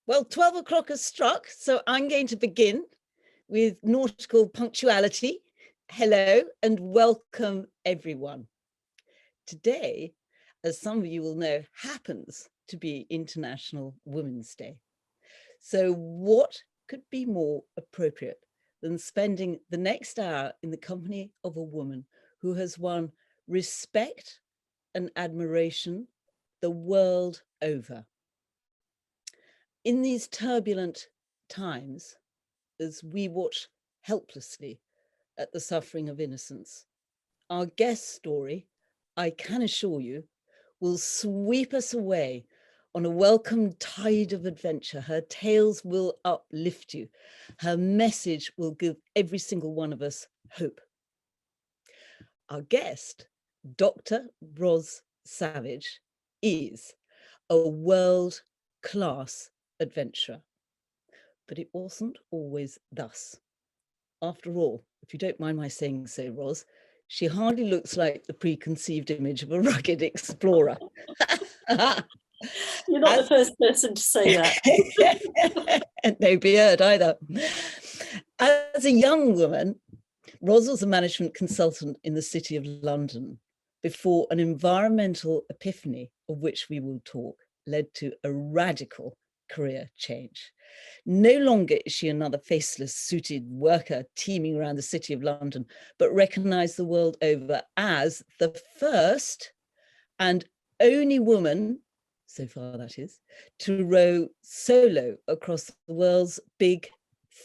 Well, 12 o'clock has struck, so I'm going to begin with nautical punctuality. Hello and welcome, everyone. Today, as some of you will know, happens to be International Women's Day. So what could be more appropriate than spending the next hour in the company of a woman who has won respect and admiration the world over? In these turbulent times, as we watch helplessly at the suffering of innocents, our guest story, I can assure you, will sweep us away on a welcome tide of adventure. Her tales will uplift you. Her message will give every single one of us hope. Our guest, Dr. Roz Savage, is a world-class adventurer. But it wasn't always thus. After all, if you don't mind my saying so, Roz, she hardly looks like the preconceived image of a rugged explorer. You're not the first person to say that. And no beard either. As a young woman, Roz was a management consultant in the City of London before an environmental epiphany, of which we will talk, led to a radical career change. No longer is she another faceless, suited worker teeming around the City of London, but recognized the world over as the first and only woman, so far that is, to row solo across the world's big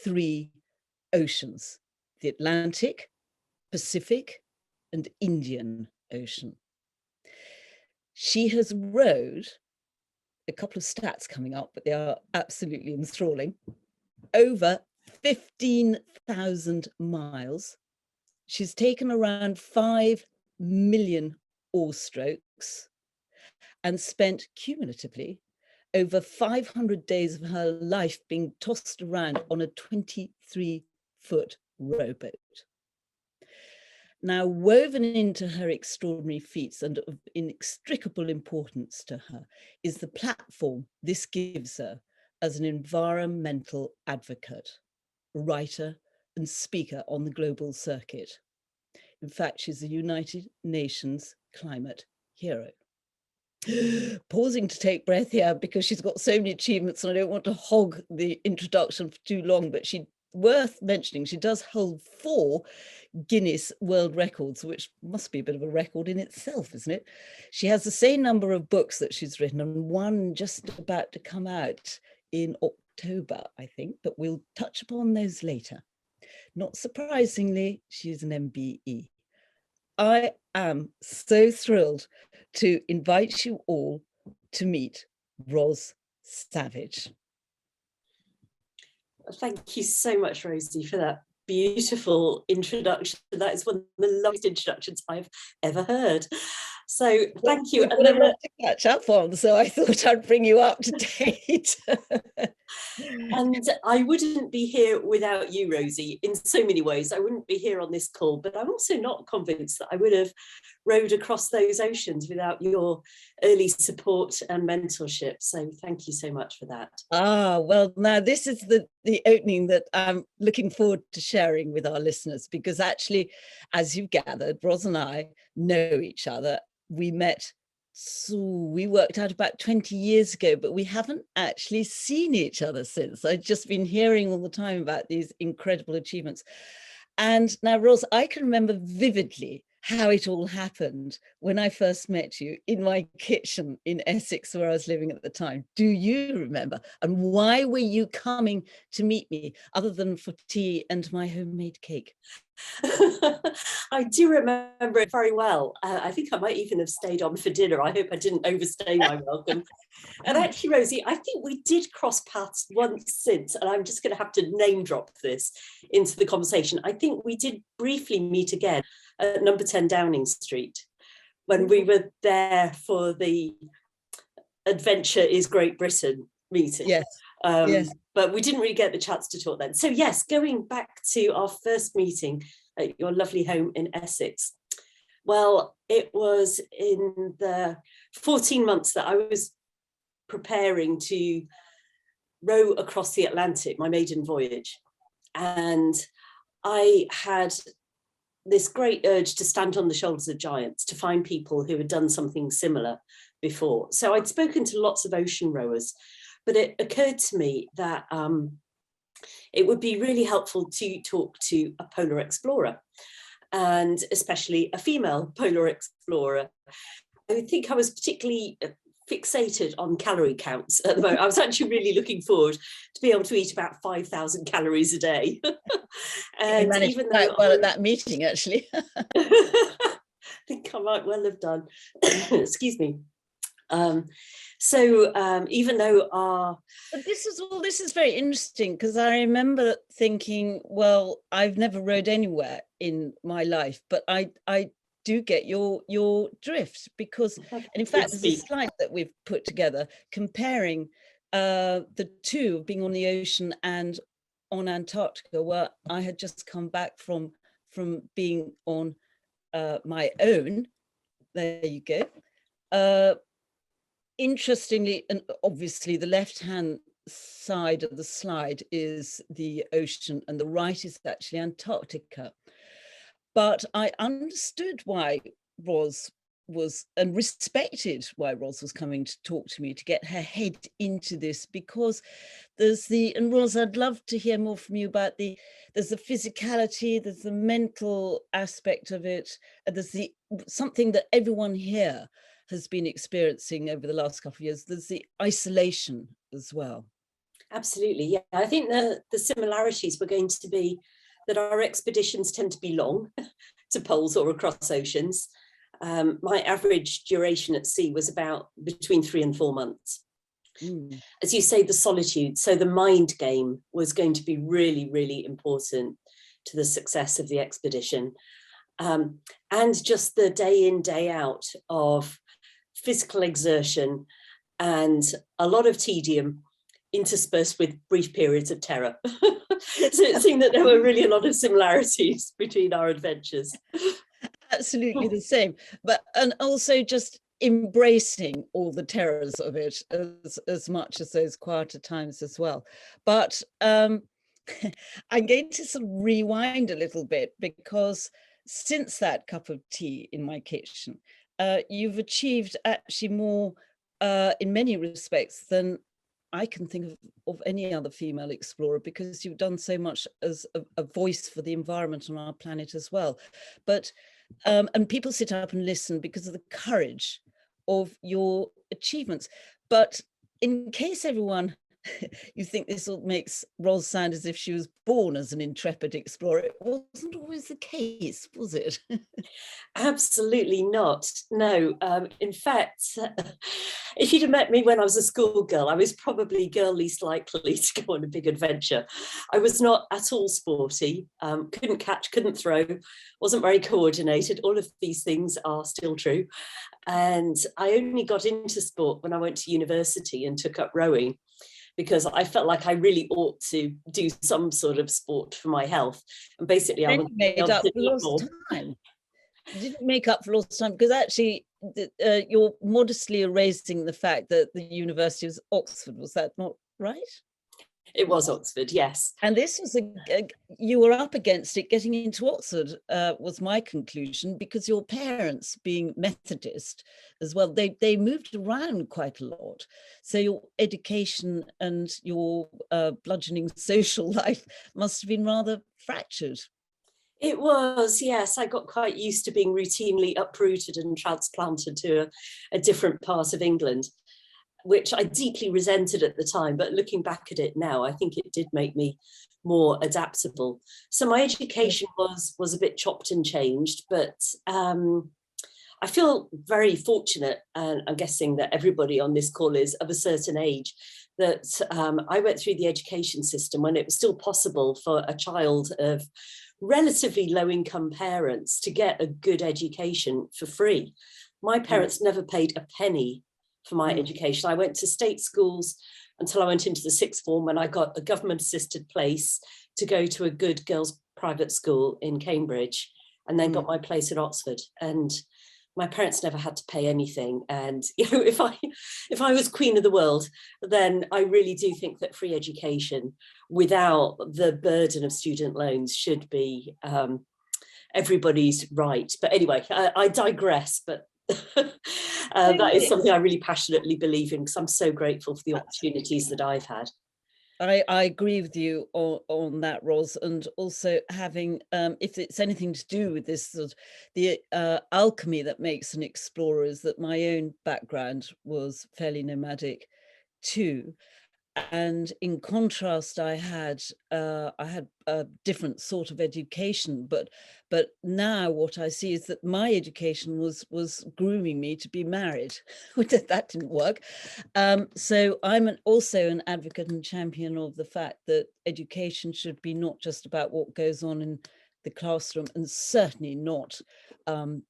three oceans, the Atlantic, Pacific, and Indian Ocean. She has rowed, a couple of stats coming up, but they are absolutely enthralling, over 15,000 miles. She's taken around 5 million oar strokes and spent cumulatively over 500 days of her life being tossed around on a 23-foot rowboat. Now, woven into her extraordinary feats and of inextricable importance to her is the platform this gives her as an environmental advocate, writer and speaker on the global circuit. In fact, she's a United Nations climate hero. Pausing to take breath here because she's got so many achievements and I don't want to hog the introduction for too long, but worth mentioning, she does hold 4 Guinness World Records, which must be a bit of a record in itself, isn't it? She has the same number of books that she's written and one just about to come out in October, I think, but we'll touch upon those later. Not surprisingly, she's an MBE. I am so thrilled to invite you all to meet Roz Savage. Thank you so much, Rosie, for that beautiful introduction. That is one of the longest introductions I've ever heard. So thank you. And a lot to catch up on, so I thought I'd bring you up to date. And I wouldn't be here without you, Rosie, in so many ways. I wouldn't be here on this call, but I'm also not convinced that I would have rowed across those oceans without your early support and mentorship. So thank you so much for that. Ah, well, now this is the opening that I'm looking forward to sharing with our listeners, because actually, as you've gathered, Roz and I know each other. We met, so we worked out about 20 years ago, but we haven't actually seen each other since. I've just been hearing all the time about these incredible achievements. And now, Roz, I can remember vividly how it all happened when I first met you in my kitchen in Essex, where I was living at the time. Do you remember? And why were you coming to meet me other than for tea and my homemade cake? I do remember it very well. I think I might even have stayed on for dinner. I hope I didn't overstay my welcome. And actually, Rosie, I think we did cross paths once since, and I'm just going to have to name drop this into the conversation. I think we did briefly meet again at number 10 Downing Street when we were there for the Adventure is Great Britain meeting. Yes. Yes. But we didn't really get the chance to talk then. So yes, going back to our first meeting at your lovely home in Essex. Well, it was in the 14 months that I was preparing to row across the Atlantic, my maiden voyage. And I had this great urge to stand on the shoulders of giants, to find people who had done something similar before. So I'd spoken to lots of ocean rowers, but it occurred to me that it would be really helpful to talk to a polar explorer, and especially a female polar explorer. I think I was particularly fixated on calorie counts at the moment. I was actually really looking forward to be able to eat about 5,000 calories a day. And managed even quite well at that meeting, actually. I think I might well have done. Excuse me. Even though but this is very interesting, because I remember thinking, well, I've never rowed anywhere in my life, but I do get your drift, because, and in fact, there's a slide that we've put together comparing the two of being on the ocean and on Antarctica, where I had just come back from being on my own. There you go. Interestingly, and obviously the left-hand side of the slide is the ocean and the right is actually Antarctica. But I understood why Ros was, and respected why Ros was coming to talk to me, to get her head into this, because there's and Ros, I'd love to hear more from you about there's the physicality, there's the mental aspect of it, and there's something that everyone here has been experiencing over the last couple of years. There's the isolation as well. Absolutely, yeah. I think the similarities were going to be that our expeditions tend to be long to poles or across oceans. My average duration at sea was about between 3 and 4 months. As you say, the solitude, so the mind game was going to be really, really important to the success of the expedition. And just the day in, day out of physical exertion and a lot of tedium interspersed with brief periods of terror. So it seemed that there were really a lot of similarities between our adventures. Absolutely the same, and also just embracing all the terrors of it as much as those quieter times as well. But I'm going to sort of rewind a little bit, because since that cup of tea in my kitchen, you've achieved actually more in many respects than I can think of any other female explorer, because you've done so much as a voice for the environment on our planet as well. But and people sit up and listen because of the courage of your achievements. But in case everyone, you think this all makes Ros sound as if she was born as an intrepid explorer, it wasn't always the case, was it? Absolutely not. No. In fact, if you'd have met me when I was a schoolgirl, I was probably girl least likely to go on a big adventure. I was not at all sporty, couldn't catch, couldn't throw, wasn't very coordinated. All of these things are still true. And I only got into sport when I went to university and took up rowing, because I felt like I really ought to do some sort of sport for my health. And basically I made up for lost time. You didn't make up for lost time, because actually you're modestly erasing the fact that the University of Oxford, was that not right? It was Oxford, yes. And this was you were up against it getting into Oxford, was my conclusion, because your parents, being Methodist as well, they moved around quite a lot. So your education and your bludgeoning social life must have been rather fractured. It was, yes. I got quite used to being routinely uprooted and transplanted to a different part of England, which I deeply resented at the time. But looking back at it now, I think it did make me more adaptable. So my education was a bit chopped and changed, but I feel very fortunate, and I'm guessing that everybody on this call is of a certain age, that I went through the education system when it was still possible for a child of relatively low-income parents to get a good education for free. My parents never paid a penny for my education. I went to state schools until I went into the sixth form, when I got a government-assisted place to go to a good girls' private school in Cambridge, and then got my place at Oxford. And my parents never had to pay anything, and if I was queen of the world, then I really do think that free education without the burden of student loans should be everybody's right. But anyway, I digress. But that is something I really passionately believe in, because I'm so grateful for the opportunities that I've had. I agree with you on that, Ros, and also having, if it's anything to do with this sort of the alchemy that makes an explorer, is that my own background was fairly nomadic too. And in contrast, I had a different sort of education, but now what I see is that my education was grooming me to be married. That didn't work. So I'm also an advocate and champion of the fact that education should be not just about what goes on in the classroom, and certainly not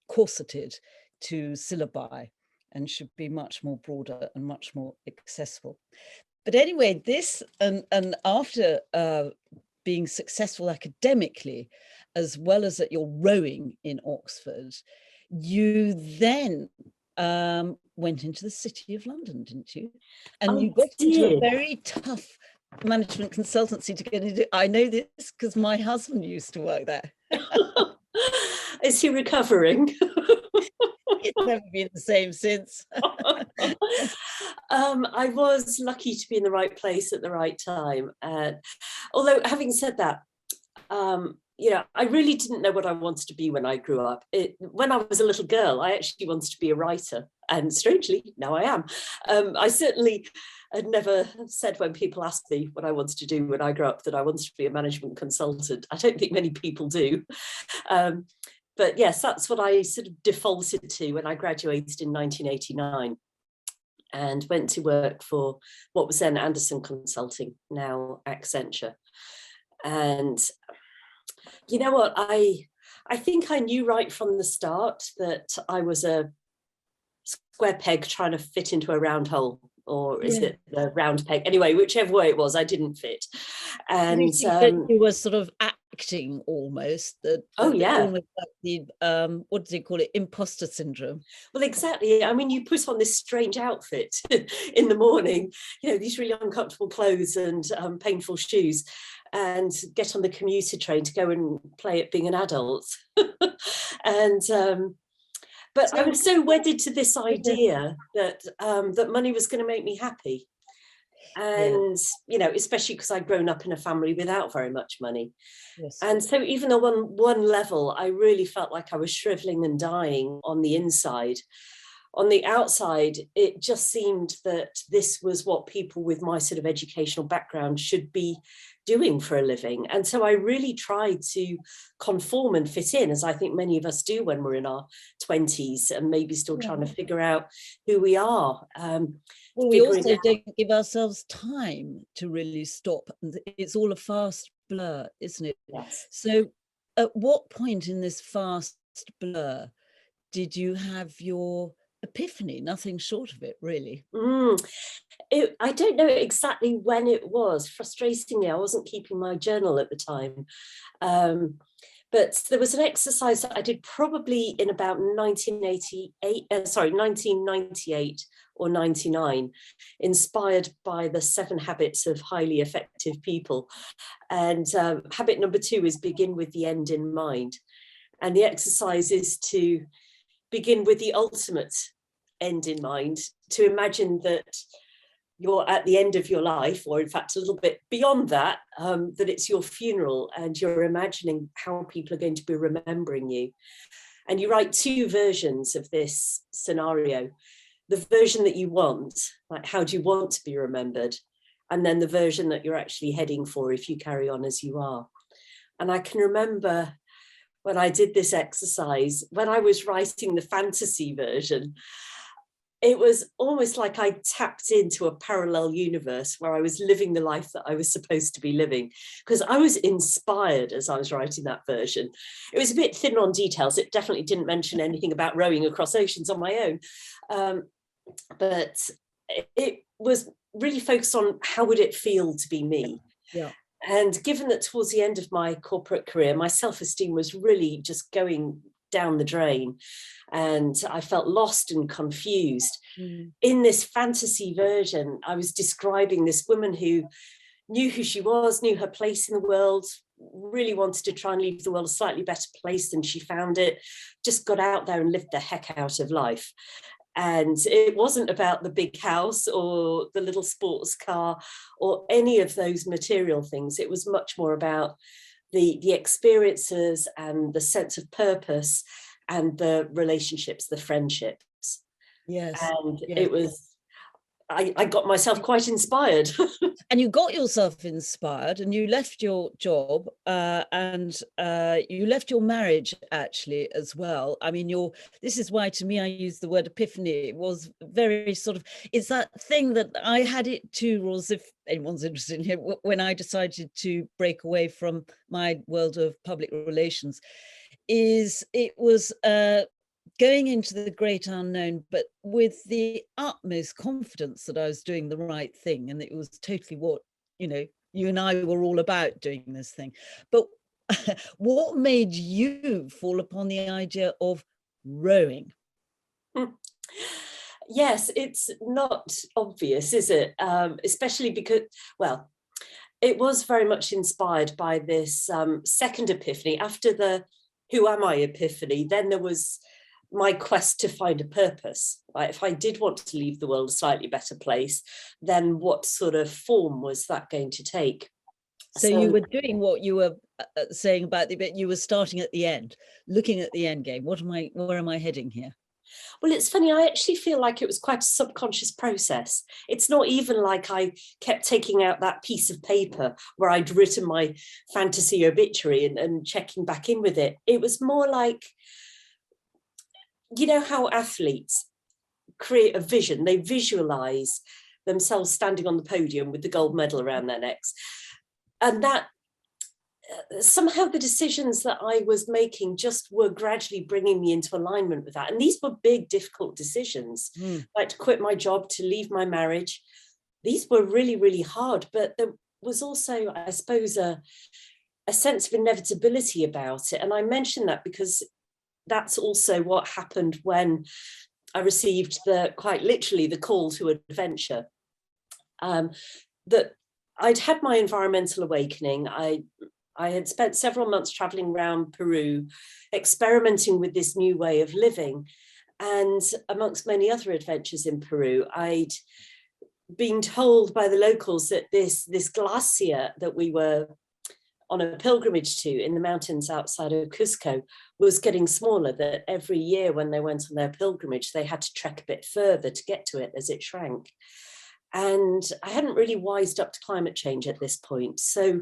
corseted to syllabi, and should be much more broader and much more accessible. But anyway, this and after being successful academically, as well as at your rowing in Oxford, you then went into the City of London, didn't you? And you got into a very tough management consultancy to get into. I know this because my husband used to work there. Is he recovering? It's never been the same since. I was lucky to be in the right place at the right time. Although, having said that, I really didn't know what I wanted to be when I grew up. When I was a little girl, I actually wanted to be a writer. And strangely, now I am. I certainly had never said, when people asked me what I wanted to do when I grew up, that I wanted to be a management consultant. I don't think many people do. But yes, that's what I sort of defaulted to when I graduated in 1989 and went to work for what was then Anderson Consulting, now Accenture. And you know what, I think I knew right from the start that I was a square peg trying to fit into a round hole, or is it the round peg? Anyway, whichever way it was, I didn't fit. And you were sort of acting almost. Almost like the what do you call it? Imposter syndrome. Well, exactly. I mean, you put on this strange outfit in the morning, these really uncomfortable clothes and painful shoes, and get on the commuter train to go and play at being an adult. And but I was so wedded to this idea that that money was going to make me happy. And, especially because I'd grown up in a family without very much money. Yes. And so even though on one level, I really felt like I was shriveling and dying on the inside, on the outside, it just seemed that this was what people with my sort of educational background should be doing for a living. And so I really tried to conform and fit in, as I think many of us do when we're in our 20s and maybe still trying to figure out who we are. Well, we also don't give ourselves time to really stop. It's all a fast blur, isn't it? Yes. So at what point in this fast blur did you have your epiphany? Nothing short of it, really. I don't know exactly when it was. Frustratingly, I wasn't keeping my journal at the time. But there was an exercise that I did probably in about 1998 or 99, inspired by the 7 habits of highly effective people. And habit number 2 is begin with the end in mind. And the exercise is to begin with the ultimate end in mind, to imagine that you're at the end of your life, or in fact a little bit beyond that, that it's your funeral and you're imagining how people are going to be remembering you. And you write 2 versions of this scenario. The version that you want, like how do you want to be remembered? And then the version that you're actually heading for if you carry on as you are. And I can remember when I did this exercise, when I was writing the fantasy version, it was almost like I tapped into a parallel universe where I was living the life that I was supposed to be living, because I was inspired as I was writing that version. It was a bit thin on details. It definitely didn't mention anything about rowing across oceans on my own. But it was really focused on how would it feel to be me. Yeah. And given that towards the end of my corporate career, my self-esteem was really just going down the drain, and I felt lost and confused. Mm. In this fantasy version, I was describing this woman who knew who she was, knew her place in the world, really wanted to try and leave the world a slightly better place than she found it, just got out there and lived the heck out of life. And it wasn't about the big house or the little sports car or any of those material things. It was much more about the experiences and the sense of purpose and the relationships, the friendships. Yes. And Yes. it was, I got myself quite inspired. And you got yourself inspired, and you left your job, and you left your marriage actually as well. I mean, this is why to me I use the word epiphany. It was very sort of, it's that thing that I had it too, Rosie, if anyone's interested in it, when I decided to break away from my world of public relations, is it was going into the great unknown, but with the utmost confidence that I was doing the right thing, and it was totally what, you and I were all about, doing this thing. But what made you fall upon the idea of rowing? Yes, it's not obvious, is it? Especially because, well, it was very much inspired by this second epiphany. After the who am I epiphany, then there was my quest to find a purpose. Right? If I did want to leave the world a slightly better place, then what sort of form was that going to take? So you were doing what you were saying about the bit, you were starting at the end, looking at the end game. Where am I heading here? Well, it's funny, I actually feel like it was quite a subconscious process. It's not even like I kept taking out that piece of paper where I'd written my fantasy obituary and checking back in with it. It was more like, you know how athletes create a vision, they visualize themselves standing on the podium with the gold medal around their necks. And that somehow the decisions that I was making just were gradually bringing me into alignment with that. And these were big, difficult decisions, like to quit my job, to leave my marriage. These were really, really hard, but there was also, I suppose, a sense of inevitability about it. And I mention that because that's also what happened when I received quite literally the call to adventure. That I'd had my environmental awakening. I had spent several months traveling around Peru, experimenting with this new way of living. And amongst many other adventures in Peru, I'd been told by the locals that this glacier that we were on a pilgrimage to in the mountains outside of Cusco was getting smaller, that every year when they went on their pilgrimage, they had to trek a bit further to get to it as it shrank. And I hadn't really wised up to climate change at this point. So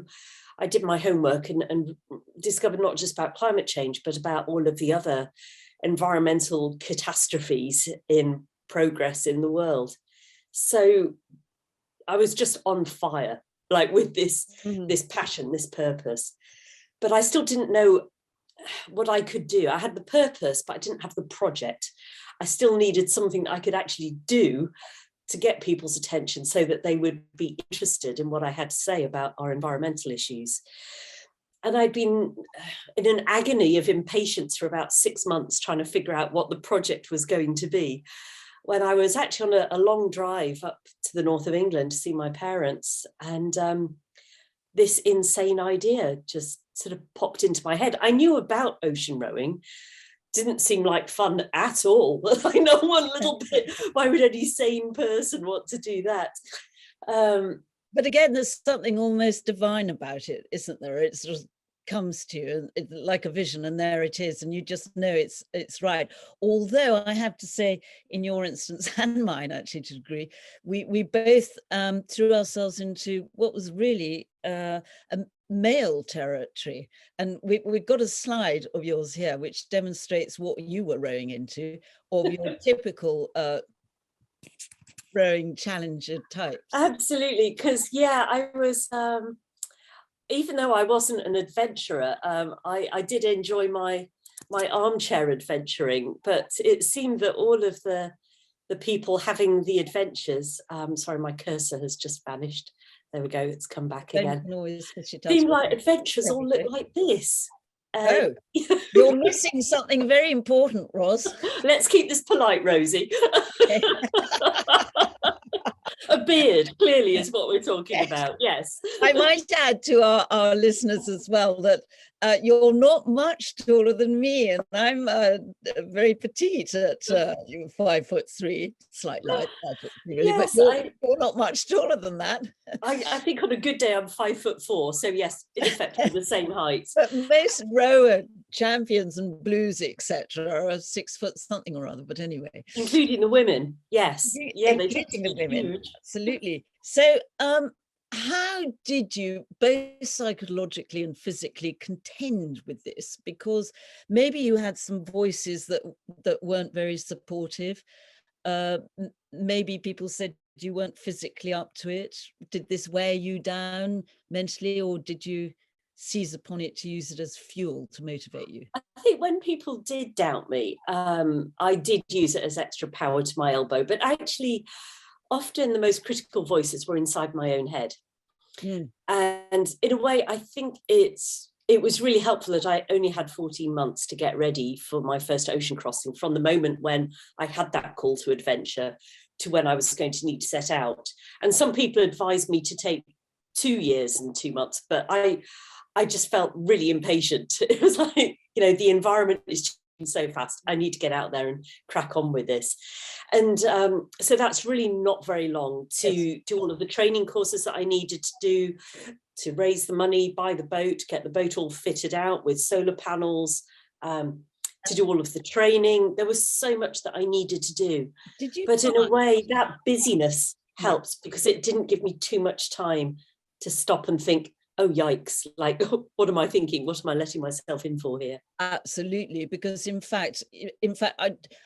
I did my homework and discovered not just about climate change, but about all of the other environmental catastrophes in progress in the world. So I was just on fire, like with this passion, this purpose. But I still didn't know what I could do. I had the purpose, but I didn't have the project. I still needed something that I could actually do to get people's attention so that they would be interested in what I had to say about our environmental issues. And I'd been in an agony of impatience for about 6 months trying to figure out what the project was going to be, when I was actually on a long drive up to the north of England to see my parents. And this insane idea just sort of popped into my head. I knew about ocean rowing. Didn't seem like fun at all. I know one little bit. Why would any sane person want to do that? But again, there's something almost divine about it, isn't there? It sort of comes to you like a vision, and there it is, and you just know it's right. Although I have to say, in your instance and mine, actually, to a degree, we both threw ourselves into what was really a male territory. And we've got a slide of yours here which demonstrates what you were rowing into, or your typical rowing challenger types. Absolutely, because I was even though I wasn't an adventurer, I did enjoy my armchair adventuring, but it seemed that all of the people having the adventures, sorry, my cursor has just vanished. There we go, it's come back again. Seemed like adventures all look like this. Oh, you're missing something very important, Ros. Let's keep this polite, Rosie. A beard, clearly, is what we're talking about. Yes. I might add to our listeners as well that you're not much taller than me, and I'm very petite at 5'3", slight light, really, Yes, but you're not much taller than that. I think on a good day I'm 5'4", so yes, in effect we're the same height. But most rower champions and blues, etc., are 6 foot something or other. But anyway, including the women, yes, yeah, they including the women, huge. Absolutely. So, how did you both psychologically and physically contend with this? Because maybe you had some voices that weren't very supportive. Maybe people said you weren't physically up to it. Did this wear you down mentally, or did you seize upon it to use it as fuel to motivate you? I think when people did doubt me, I did use it as extra power to my elbow, but actually often the most critical voices were inside my own head. And in a way, I think it was really helpful that I only had 14 months to get ready for my first ocean crossing, from the moment when I had that call to adventure to when I was going to need to set out. And some people advised me to take 2 years and 2 months, but I just felt really impatient. It was like, the environment is changing so fast. I need to get out there and crack on with this. And so that's really not very long to do all of the training courses that I needed to do, to raise the money, buy the boat, get the boat all fitted out with solar panels, to do all of the training. There was so much that I needed to do. But in a way, that busyness helps because it didn't give me too much time to stop and think, oh, yikes, like, what am I thinking? What am I letting myself in for here? Absolutely, because in fact,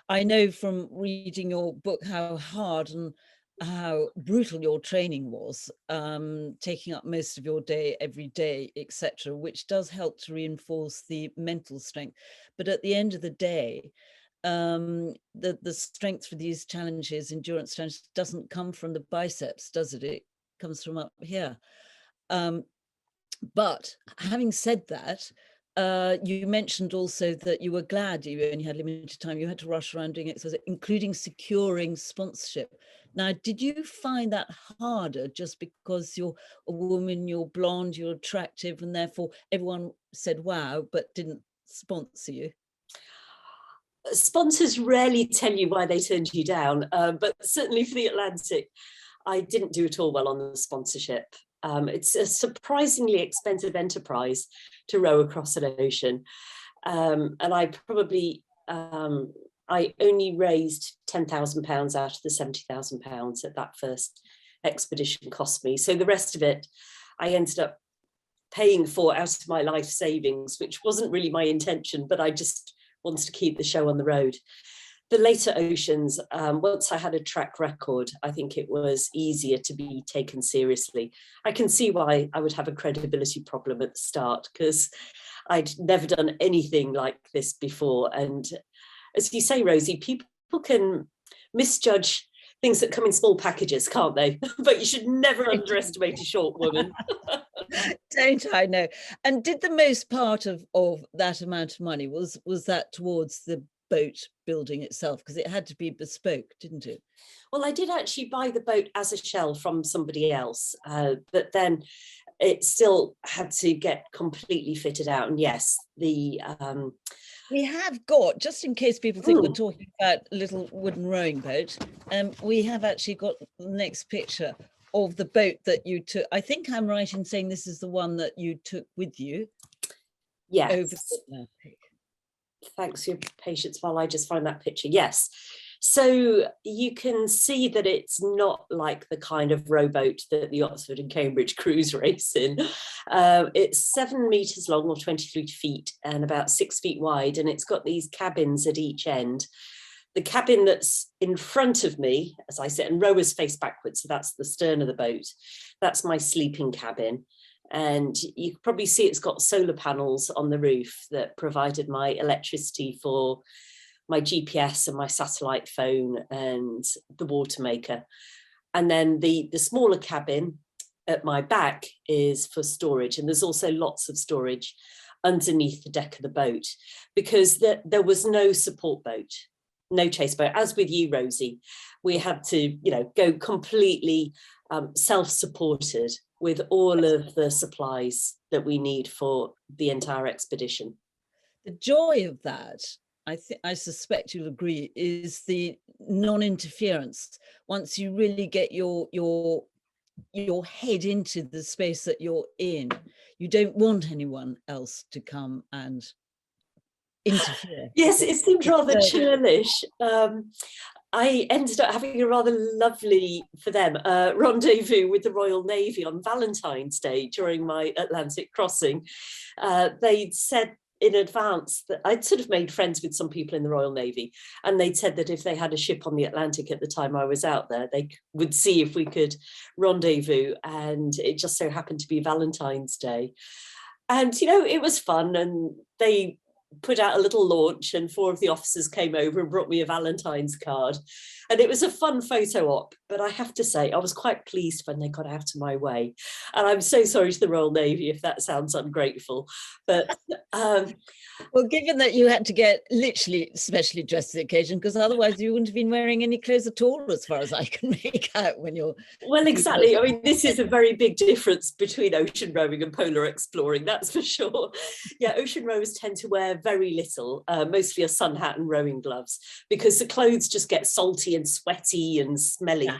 I know from reading your book how hard and how brutal your training was, taking up most of your day, every day, etc., which does help to reinforce the mental strength. But at the end of the day, the strength for these challenges, endurance challenges, doesn't come from the biceps, does it? It comes from up here. But having said that, you mentioned also that you were glad you only had limited time. You had to rush around doing exercise, including securing sponsorship. Now, did you find that harder just because you're a woman, you're blonde, you're attractive, and therefore everyone said wow, but didn't sponsor you? Sponsors rarely tell you why they turned you down, but certainly for the Atlantic, I didn't do at all well on the sponsorship. It's a surprisingly expensive enterprise to row across an ocean. And I probably, I only raised £10,000 out of the £70,000 that that first expedition cost me. So the rest of it, I ended up paying for out of my life savings, which wasn't really my intention, but I just wanted to keep the show on the road. The later oceans, once I had a track record, I think it was easier to be taken seriously. I can see why I would have a credibility problem at the start, because I'd never done anything like this before. And as you say, Rosie, people can misjudge things that come in small packages, can't they? But you should never underestimate a short woman. Don't I know? And did the most part of that amount of money, was that towards the boat building itself, because it had to be bespoke, didn't it? Well, I did actually buy the boat as a shell from somebody else, but then it still had to get completely fitted out. And yes, we have got, just in case people think we're talking about a little wooden rowing boat, we have actually got the next picture of the boat that you took. I think I'm right in saying this is the one that you took with you. Yes. Over the Atlantic. Thanks for your patience while I just find that picture. Yes. So you can see that it's not like the kind of rowboat that the Oxford and Cambridge cruise race in. It's 7 meters long, or 23 feet, and about 6 feet wide. And it's got these cabins at each end. The cabin that's in front of me, as I said, and rowers face backwards, so that's the stern of the boat. That's my sleeping cabin. And you can probably see it's got solar panels on the roof that provided my electricity for my GPS and my satellite phone and the water maker. And then the smaller cabin at my back is for storage. And there's also lots of storage underneath the deck of the boat, because there was no support boat, no chase boat. As with you, Rosie, we had to, go completely self-supported with all of the supplies that we need for the entire expedition. The joy of that, I suspect you'll agree, is the non-interference. Once you really get your head into the space that you're in, you don't want anyone else to come and interfere. Yes, it seemed rather churlish. I ended up having a rather lovely, for them, rendezvous with the Royal Navy on Valentine's Day during my Atlantic crossing. They'd said in advance that I'd sort of made friends with some people in the Royal Navy, and they'd said that if they had a ship on the Atlantic at the time I was out there, they would see if we could rendezvous, and it just so happened to be Valentine's Day. And, it was fun, and they put out a little launch, and 4 of the officers came over and brought me a Valentine's card, and it was a fun photo op. But I have to say, I was quite pleased when they got out of my way, and I'm so sorry to the Royal Navy if that sounds ungrateful, but well, given that you had to get literally specially dressed for the occasion, because otherwise you wouldn't have been wearing any clothes at all, as far as I can make out when you're... Well, exactly. I mean, this is a very big difference between ocean rowing and polar exploring, that's for sure. Yeah, ocean rowers tend to wear very little, mostly a sun hat and rowing gloves, because the clothes just get salty and sweaty and smelly. Yeah.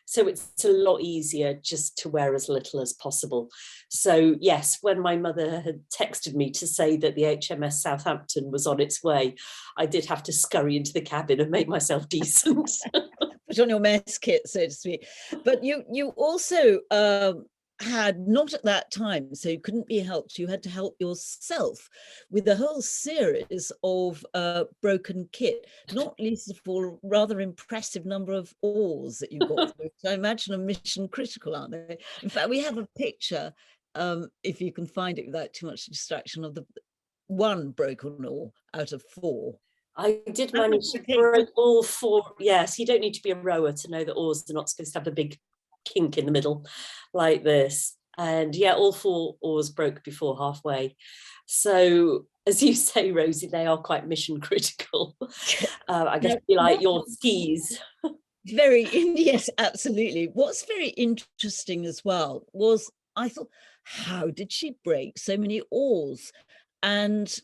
So it's a lot easier just to wear as little as possible. So yes, when my mother had texted me to say that the HMS Southampton was on its way, I did have to scurry into the cabin and make myself decent. Put on your mess kit, so to speak. But you also had, not at that time, so you couldn't be helped, you had to help yourself with a whole series of broken kit, not least of all rather impressive number of oars that you got through. So I imagine a mission critical, aren't they? In fact, we have a picture, if you can find it without too much distraction, of the 1 broken oar out of 4. I did manage to break all 4. Yes, you don't need to be a rower to know that oars are not supposed to have a big kink in the middle like this. And yeah, all 4 oars broke before halfway. So as you say, Rosie, they are quite mission critical. I guess be like your skis. Yes, absolutely. What's very interesting as well was, I thought, how did she break so many oars? And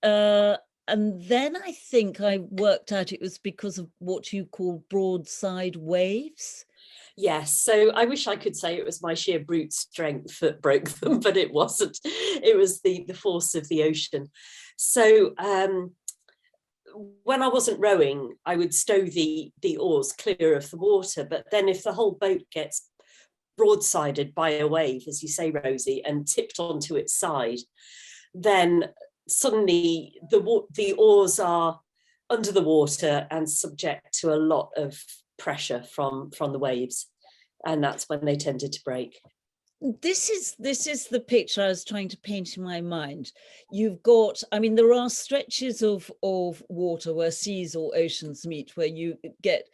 then I think I worked out it was because of what you call broadside waves. Yes, so I wish I could say it was my sheer brute strength that broke them, but it wasn't. It was the force of the ocean. So when I wasn't rowing, I would stow the oars clear of the water. But then if the whole boat gets broadsided by a wave, as you say, Rosie, and tipped onto its side, then suddenly the oars are under the water and subject to a lot of pressure from the waves, and that's when they tended to break. This is the picture I was trying to paint in my mind. You've got, I mean, there are stretches of water where seas or oceans meet, where you get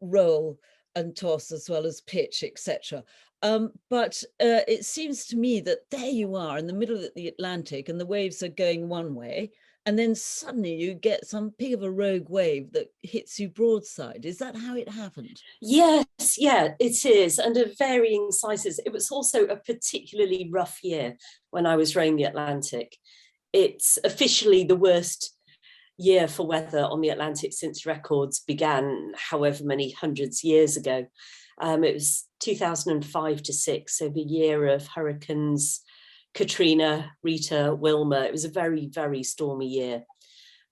roll and toss as well as pitch, etc. But it seems to me that there you are in the middle of the Atlantic, and the waves are going one way, and then suddenly you get some pig of a rogue wave that hits you broadside. Is that how it happened? Yes, yeah, it is, and of varying sizes. It was also a particularly rough year when I was rowing the Atlantic. It's officially the worst year for weather on the Atlantic since records began, however many hundreds years ago. It was 2005 to 6, so the year of hurricanes Katrina, Rita, Wilma. It was a very, very stormy year.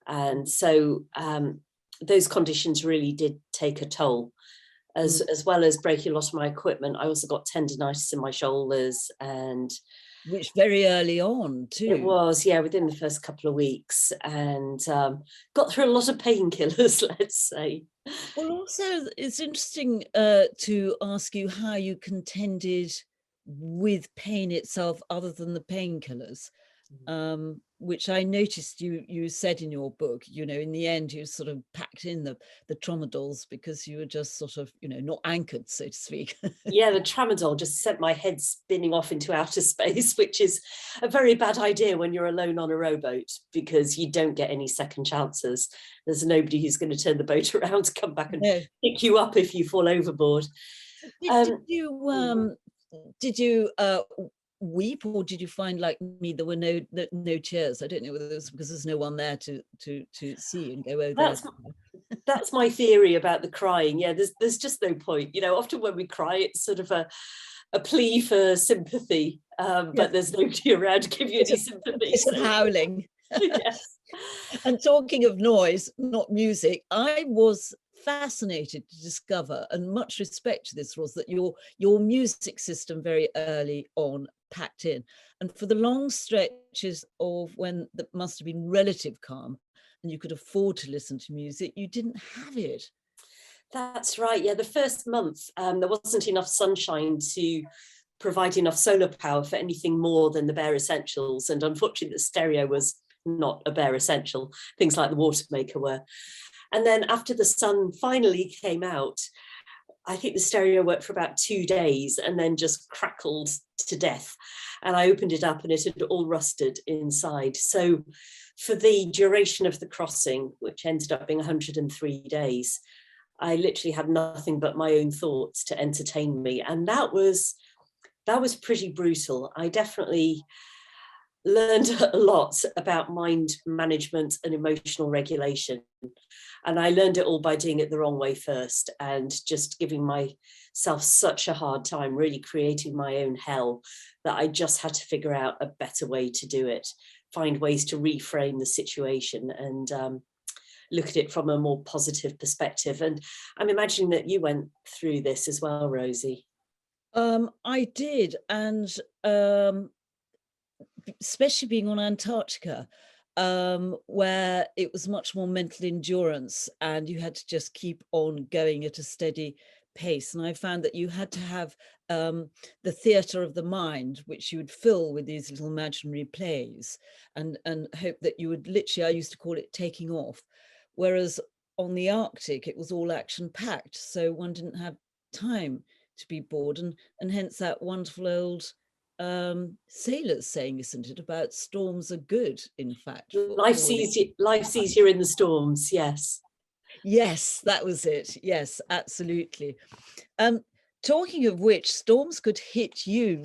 And so those conditions really did take a toll, as well as breaking a lot of my equipment. I also got tendinitis in my shoulders, and which very early on too. It was, yeah, within the first couple of weeks, and got through a lot of painkillers, let's say. Well, also it's interesting to ask you how you contended with pain itself other than the painkillers. which I noticed you said in your book, you know, in the end you sort of packed in the tramadol because you were just sort of, you know, not anchored, so to speak. Yeah, the tramadol just sent my head spinning off into outer space, which is a very bad idea when you're alone on a rowboat, because you don't get any second chances. There's nobody who's going to turn the boat around to come back and pick you up if you fall overboard. Did you weep, or did you find, like me, there were no tears? I don't know whether it was because there's no one there to see and go, oh, that's my theory about the crying. Yeah, there's just no point. You know, often when we cry, it's sort of a plea for sympathy, but there's nobody around to give you any sympathy. It's howling. Yes. And talking of noise, not music, I was fascinated to discover, and much respect to this, was that your music system very early on packed in, and for the long stretches of when that must have been relative calm and you could afford to listen to music, you didn't have it. That's right. Yeah, the first month there wasn't enough sunshine to provide enough solar power for anything more than the bare essentials, and unfortunately the stereo was not a bare essential. Things like the water maker were. And then after the sun finally came out, I think the stereo worked for about 2 days and then just crackled to death. And I opened it up and it had all rusted inside. So for the duration of the crossing, which ended up being 103 days, I literally had nothing but my own thoughts to entertain me. And that was pretty brutal. I definitely learned a lot about mind management and emotional regulation. And I learned it all by doing it the wrong way first and just giving myself such a hard time, really creating my own hell, that I just had to figure out a better way to do it, find ways to reframe the situation and look at it from a more positive perspective. And I'm imagining that you went through this as well, Rosie. I did, and especially being on Antarctica, where it was much more mental endurance and you had to just keep on going at a steady pace. And I found that you had to have the theatre of the mind, which you would fill with these little imaginary plays and hope that you would literally, I used to call it taking off. Whereas on the Arctic, it was all action packed. So one didn't have time to be bored. And hence that wonderful old sailors saying, isn't it, about storms are good, in fact. Life's easier in the storms, yes. Yes, that was it. Yes, absolutely. Talking of which, storms could hit you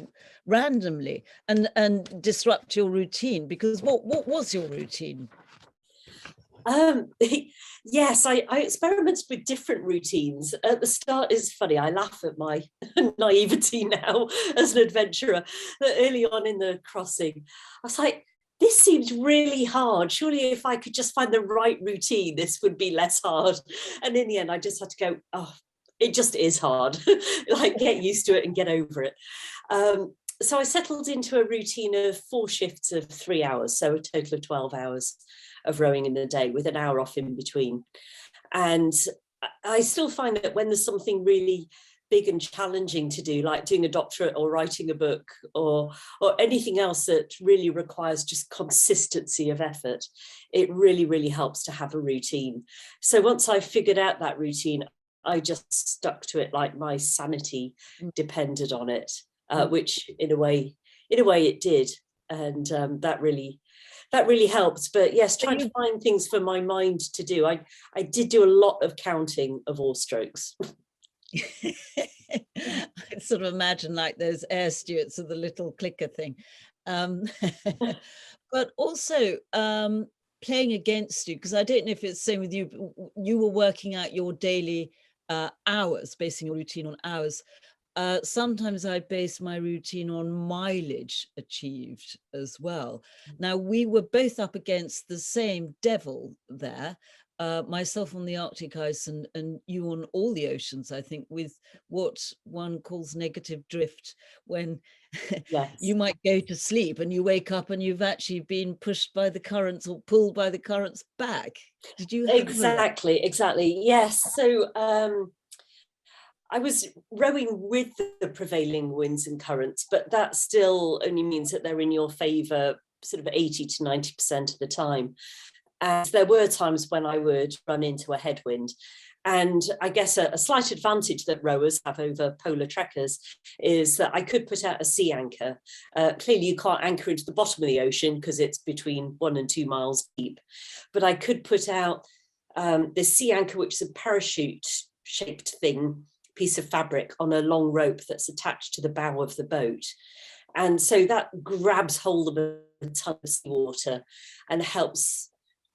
randomly and disrupt your routine, because what was your routine? Yes, I experimented with different routines. At the start, it's funny, I laugh at my naivety now as an adventurer. That early on in the crossing, I was like, this seems really hard. Surely if I could just find the right routine, this would be less hard. And in the end, I just had to go, oh, it just is hard. Like, get used to it and get over it. So I settled into a routine of 4 shifts of 3 hours, so a total of 12 hours of rowing in the day with an hour off in between. And I still find that when there's something really big and challenging to do, like doing a doctorate or writing a book or anything else that really requires just consistency of effort, it really, really helps to have a routine. So once I figured out that routine, I just stuck to it like my sanity depended on it, which in a way it did. And that really helped. But yes, trying to find things for my mind to do. I did do a lot of counting of oar strokes. I sort of imagine like those air stewards of the little clicker thing. But also playing against you, because I don't know if it's the same with you, you were working out your daily hours, basing your routine on hours. Sometimes I base my routine on mileage achieved as well. Now, we were both up against the same devil there, myself on the Arctic ice and you on all the oceans, I think, with what one calls negative drift, when yes. You might go to sleep and you wake up and you've actually been pushed by the currents or pulled by the currents back. Did you have exactly. Yes. So I was rowing with the prevailing winds and currents, but that still only means that they're in your favor sort of 80 to 90% of the time. And there were times when I would run into a headwind. And I guess a slight advantage that rowers have over polar trekkers is that I could put out a sea anchor. Clearly, you can't anchor into the bottom of the ocean because it's between 1 and 2 miles deep. But I could put out this sea anchor, which is a parachute-shaped piece of fabric on a long rope that's attached to the bow of the boat. And so that grabs hold of a ton of seawater and helps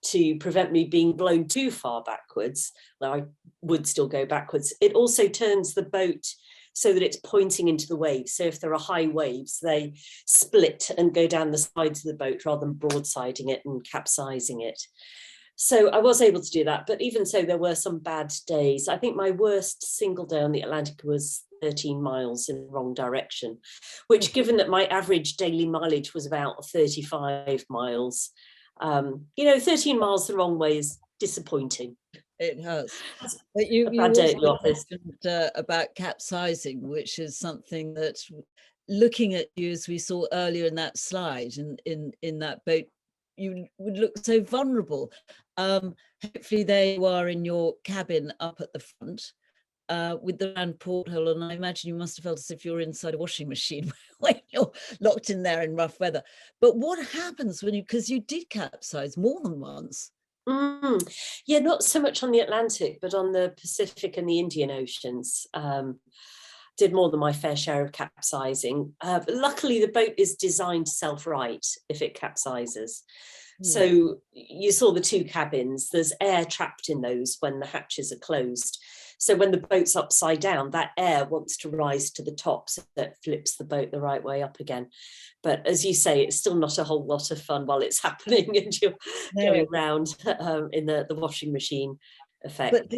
to prevent me being blown too far backwards, though I would still go backwards. It also turns the boat so that it's pointing into the waves. So if there are high waves, they split and go down the sides of the boat rather than broadsiding it and capsizing it. So I was able to do that, but even so, there were some bad days. I think my worst single day on the Atlantic was 13 miles in the wrong direction, which, given that my average daily mileage was about 35 miles, 13 miles the wrong way is disappointing. It has. But you also mentioned about capsizing, which is something that, looking at you as we saw earlier in that slide, in that boat, you would look so vulnerable. Hopefully there you are in your cabin up at the front with the round porthole, and I imagine you must have felt as if you're inside a washing machine when you're locked in there in rough weather. But what happens when because you did capsize more than once? Yeah, not so much on the Atlantic, but on the Pacific and the Indian Oceans. Did more than my fair share of capsizing. But luckily, the boat is designed to self-right if it capsizes. So you saw the two cabins. There's air trapped in those when the hatches are closed. So when the boat's upside down, that air wants to rise to the top, so that flips the boat the right way up again. But as you say, it's still not a whole lot of fun while it's happening and you're going around in the washing machine effect. But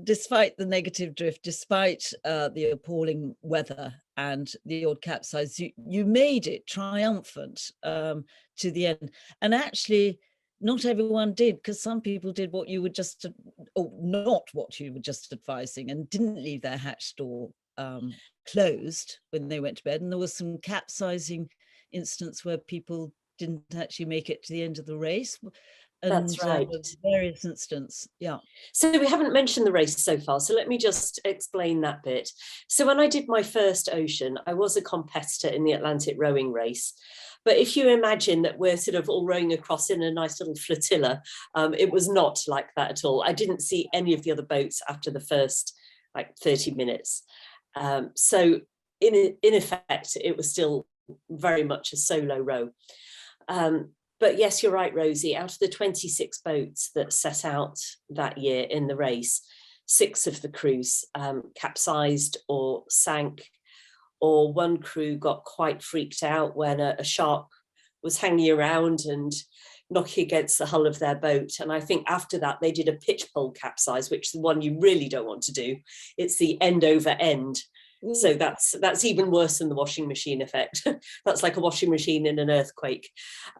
despite the negative drift, despite the appalling weather and the odd capsize, you made it triumphant to the end. And actually, not everyone did, because some people did what you were just, or not what you were just advising, and didn't leave their hatch door closed when they went to bed. And there was some capsizing instance where people didn't actually make it to the end of the race. And, that's right. Various instances, yeah. So we haven't mentioned the race so far, so let me just explain that bit. So when I did my first ocean, I was a competitor in the Atlantic rowing race. But if you imagine that we're sort of all rowing across in a nice little flotilla, it was not like that at all. I didn't see any of the other boats after the first 30 minutes. So in effect, it was still very much a solo row. But yes, you're right, Rosie, out of the 26 boats that set out that year in the race, 6 of the crews capsized or sank, or one crew got quite freaked out when a shark was hanging around and knocking against the hull of their boat. And I think after that, they did a pitch pole capsize, which is the one you really don't want to do. It's the end over end. So that's even worse than the washing machine effect. That's like a washing machine in an earthquake.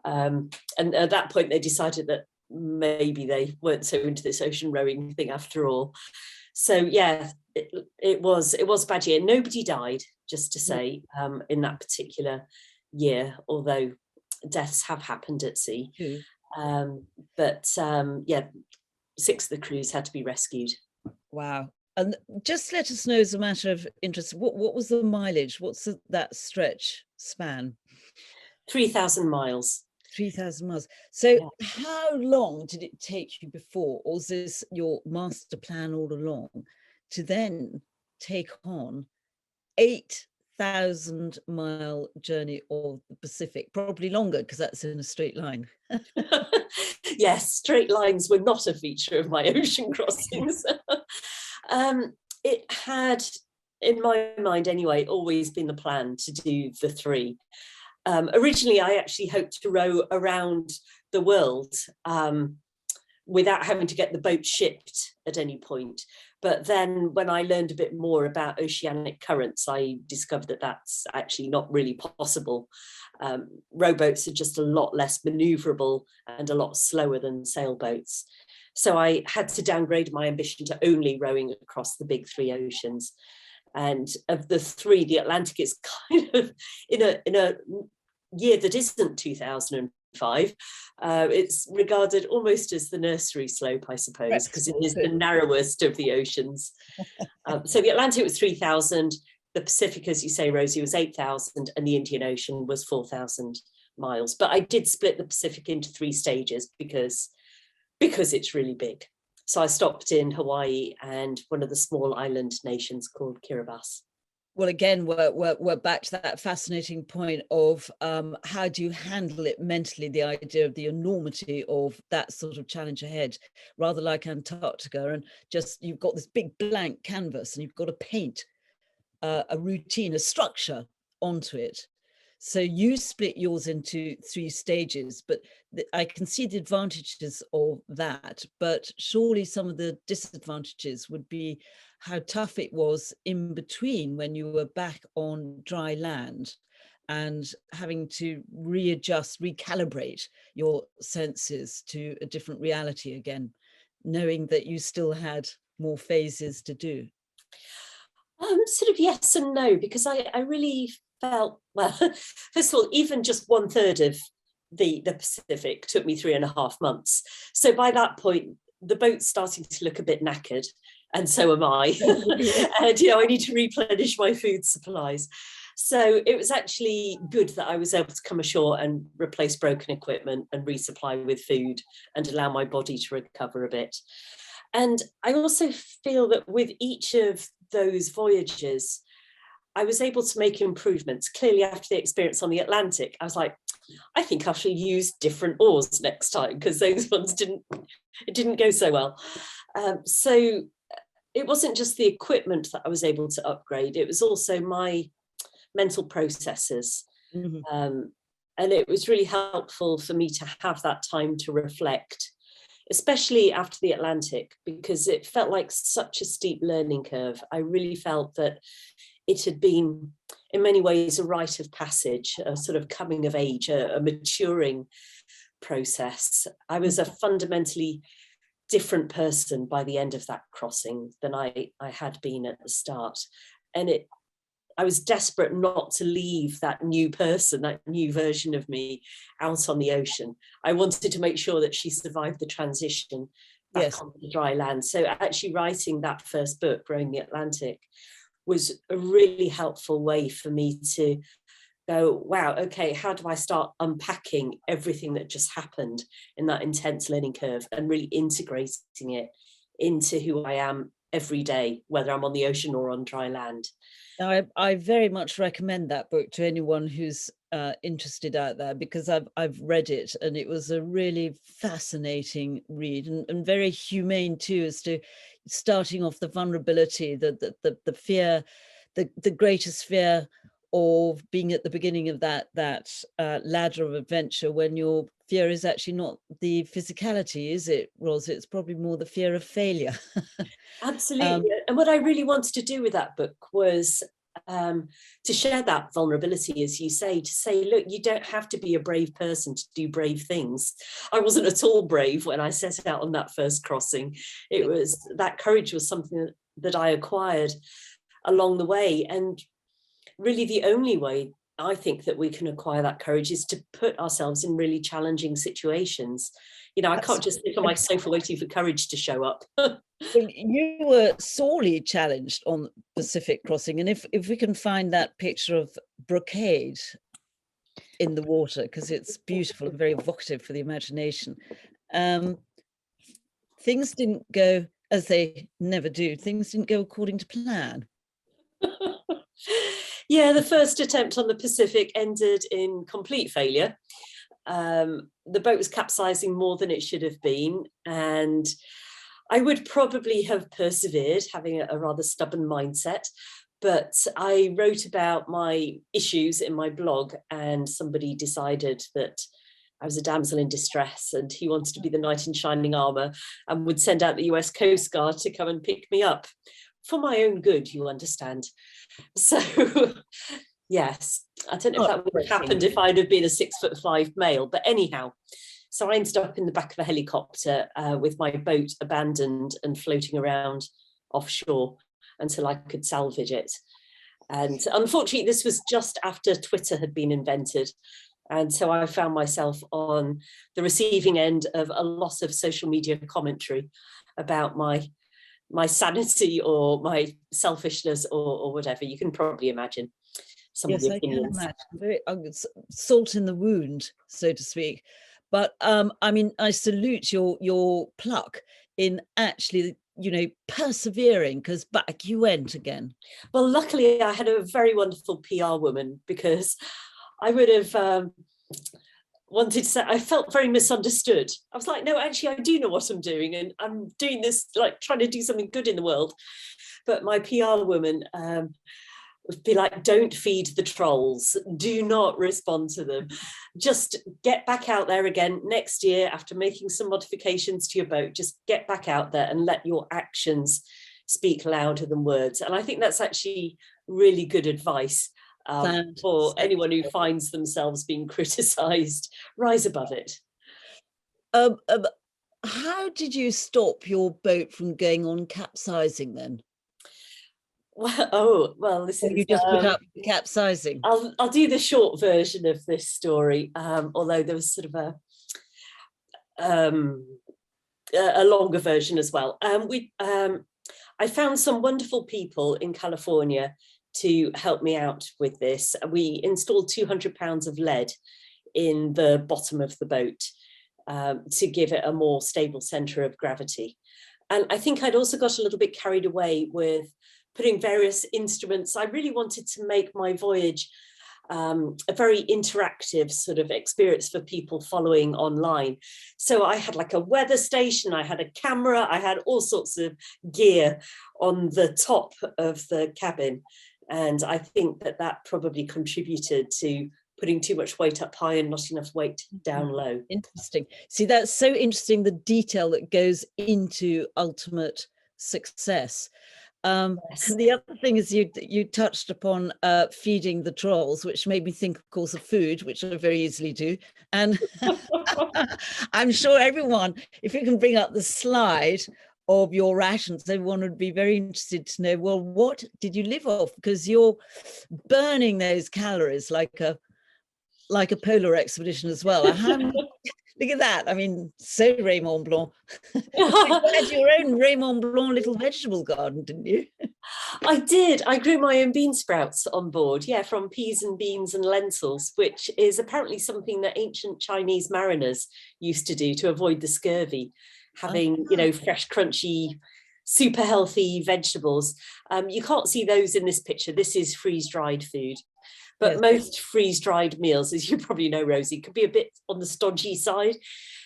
And at that point, they decided that maybe they weren't so into this ocean rowing thing after all. So yeah, it was a bad year. Nobody died, just to say, in that particular year, although deaths have happened at sea. But 6 of the crews had to be rescued. Wow. And just let us know, as a matter of interest, what was the mileage? What's that stretch span? 3,000 miles. 3,000 miles. So how long did it take you before, or was this your master plan all along, to then take on 8,000-mile journey of the Pacific? Probably longer, because that's in a straight line. Yes, straight lines were not a feature of my ocean crossings. It had, in my mind anyway, always been the plan to do the 3. Originally, I actually hoped to row around the world without having to get the boat shipped at any point. But then when I learned a bit more about oceanic currents, I discovered that that's actually not really possible. Rowboats are just a lot less maneuverable and a lot slower than sailboats. So I had to downgrade my ambition to only rowing across the big 3 oceans. And of the 3, the Atlantic is kind of in a year that isn't 2005. It's regarded almost as the nursery slope, I suppose, because it is the narrowest of the oceans. So the Atlantic was 3,000. The Pacific, as you say, Rosie, was 8,000, and the Indian Ocean was 4,000 miles. But I did split the Pacific into 3 stages because it's really big. So I stopped in Hawaii and one of the small island nations called Kiribati. Well, again, we're back to that fascinating point of how do you handle it mentally, the idea of the enormity of that sort of challenge ahead, rather like Antarctica, and just you've got this big blank canvas and you've got to paint a routine, a structure onto it. So you split yours into 3 stages, but I can see the advantages of that, but surely some of the disadvantages would be how tough it was in between when you were back on dry land and having to readjust, recalibrate your senses to a different reality again, knowing that you still had more phases to do. Sort of yes and no, because I really felt, well, first of all, even just 1/3 of the Pacific took me 3.5 months. So by that point, the boat's starting to look a bit knackered, and so am I. And, I need to replenish my food supplies. So it was actually good that I was able to come ashore and replace broken equipment and resupply with food and allow my body to recover a bit. And I also feel that with each of those voyages, I was able to make improvements. Clearly, after the experience on the Atlantic, I was like, I think I shall use different oars next time, because those ones didn't go so well. So it wasn't just the equipment that I was able to upgrade, it was also my mental processes. And it was really helpful for me to have that time to reflect, especially after the Atlantic, because it felt like such a steep learning curve. I really felt that it had been, in many ways, a rite of passage, a sort of coming of age, a maturing process. I was a fundamentally different person by the end of that crossing than I had been at the start. And I was desperate not to leave that new person, that new version of me out on the ocean. I wanted to make sure that she survived the transition back onto the dry land. So actually writing that first book, Rowing the Atlantic, was a really helpful way for me to go, wow, okay, how do I start unpacking everything that just happened in that intense learning curve and really integrating it into who I am every day, whether I'm on the ocean or on dry land. I very much recommend that book to anyone who's interested out there, because I've read it and it was a really fascinating read, and very humane too, as to starting off the vulnerability, the fear, the greatest fear of being at the beginning of that ladder of adventure, when your fear is actually not the physicality, is it, Rosie? It's probably more the fear of failure. Absolutely. And what I really wanted to do with that book was to share that vulnerability, as you say, to say, look, you don't have to be a brave person to do brave things. I wasn't at all brave when I set out on that first crossing. It was, that courage was something that I acquired along the way. And really the only way I think that we can acquire that courage is to put ourselves in really challenging situations. I can't just sit on my sofa waiting for courage to show up. Well, you were sorely challenged on Pacific crossing, and if we can find that picture of Brocade in the water, because it's beautiful and very evocative for the imagination, things didn't go as they never do. Things didn't go according to plan. Yeah, the first attempt on the Pacific ended in complete failure. The boat was capsizing more than it should have been, and I would probably have persevered, having a rather stubborn mindset, but I wrote about my issues in my blog, and somebody decided that I was a damsel in distress and he wanted to be the knight in shining armour and would send out the US Coast Guard to come and pick me up. For my own good, you understand. So yes, I don't know if that would have happened if I'd have been a 6'5" male, but anyhow, so I ended up in the back of a helicopter with my boat abandoned and floating around offshore until I could salvage it. And unfortunately, this was just after Twitter had been invented. And so I found myself on the receiving end of a lot of social media commentary about my sanity or my selfishness or whatever. You can probably imagine some of Yes, the I can opinions. imagine. Very salt in the wound, so to speak. But I mean, I salute your pluck in actually, you know, persevering, because back you went again. Well, luckily I had a very wonderful PR woman, because I would have wanted to say, I felt very misunderstood. I was like, no, actually, I do know what I'm doing, and I'm doing this, like trying to do something good in the world. But my PR woman would be like, don't feed the trolls, do not respond to them. Just get back out there again next year after making some modifications to your boat. Just get back out there and let your actions speak louder than words. And I think that's actually really good advice. For anyone who finds themselves being criticised, rise above it. How did you stop your boat from going on capsizing then? Well, this is. You just put up capsizing. I'll do the short version of this story, although there was sort of a longer version as well. I found some wonderful people in California to help me out with this. We installed 200 pounds of lead in the bottom of the boat to give it a more stable center of gravity. And I think I'd also got a little bit carried away with putting various instruments. I really wanted to make my voyage a very interactive sort of experience for people following online. So I had like a weather station, I had a camera, I had all sorts of gear on the top of the cabin. And I think that that probably contributed to putting too much weight up high and not enough weight down low. Interesting. See, that's so interesting, the detail that goes into ultimate success. Yes. And the other thing is you touched upon feeding the trolls, which made me think, of course, of food, which I very easily do. And I'm sure everyone, if you can bring up the slide of your rations, everyone would be very interested to know, well, what did you live off? Because you're burning those calories like a polar expedition as well. Look at that. I mean, so Raymond Blanc. You had your own Raymond Blanc little vegetable garden, didn't you? I did. I grew my own bean sprouts on board, yeah, from peas and beans and lentils, which is apparently something that ancient Chinese mariners used to do to avoid the scurvy, having, you know, fresh, crunchy, super healthy vegetables. You can't see those in this picture. This is freeze-dried food. But yes, most freeze-dried meals, as you probably know, Rosie, could be a bit on the stodgy side.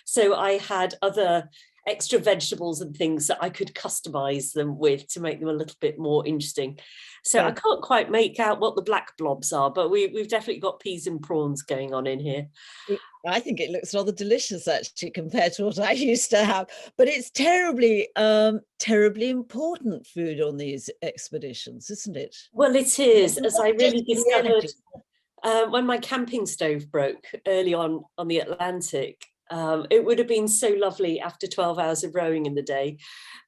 So I had other extra vegetables and things that I could customize them with to make them a little bit more interesting. So yeah. I can't quite make out what the black blobs are, but we've definitely got peas and prawns going on in here. I think it looks rather delicious, actually, compared to what I used to have. But it's terribly, terribly important food on these expeditions, isn't it? Well, it is, as I really discovered when my camping stove broke early on the Atlantic. It would have been so lovely after 12 hours of rowing in the day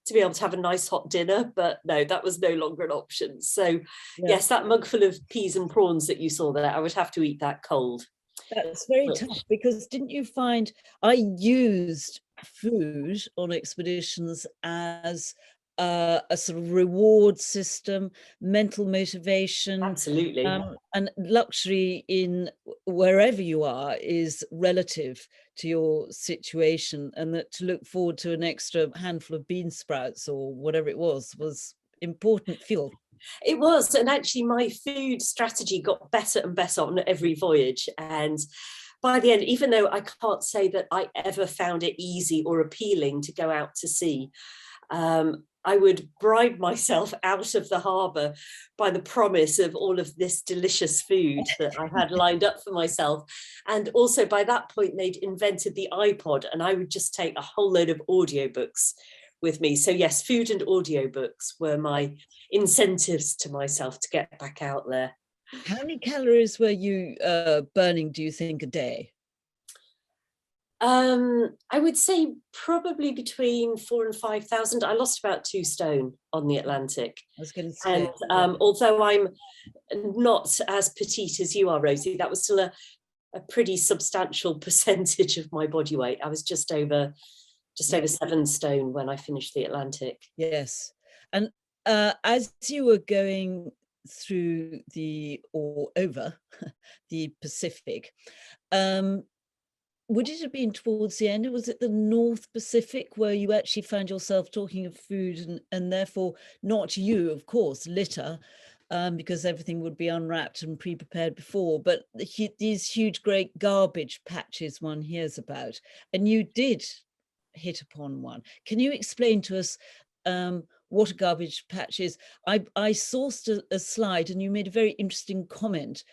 to be able to have a nice hot dinner, but no, that was no longer an option. So yes, that mug full of peas and prawns that you saw there, I would have to eat that cold. That's very tough, because didn't you find I used food on expeditions as a sort of reward system, mental motivation. Absolutely. And luxury in wherever you are is relative to your situation, and that to look forward to an extra handful of bean sprouts or whatever it was important fuel. It was, and actually my food strategy got better and better on every voyage. And by the end, even though I can't say that I ever found it easy or appealing to go out to sea, I would bribe myself out of the harbour by the promise of all of this delicious food that I had lined up for myself. And also by that point, they'd invented the iPod, and I would just take a whole load of audiobooks with me. So yes, food and audiobooks were my incentives to myself to get back out there. How many calories were you burning, do you think, a day? I would say probably between 4,000 and 5,000. I lost about 2 stone on the Atlantic. I was going to say. And although I'm not as petite as you are, Rosie, that was still a pretty substantial percentage of my body weight. I was just over 7 stone when I finished the Atlantic. Yes. And as you were going through or over the Pacific, would it have been towards the end? Was it the North Pacific where you actually found yourself talking of food and therefore not you, of course, litter, because everything would be unwrapped and pre-prepared before, but these huge, great garbage patches one hears about, and you did hit upon one. Can you explain to us what a garbage patch is? I sourced a slide and you made a very interesting comment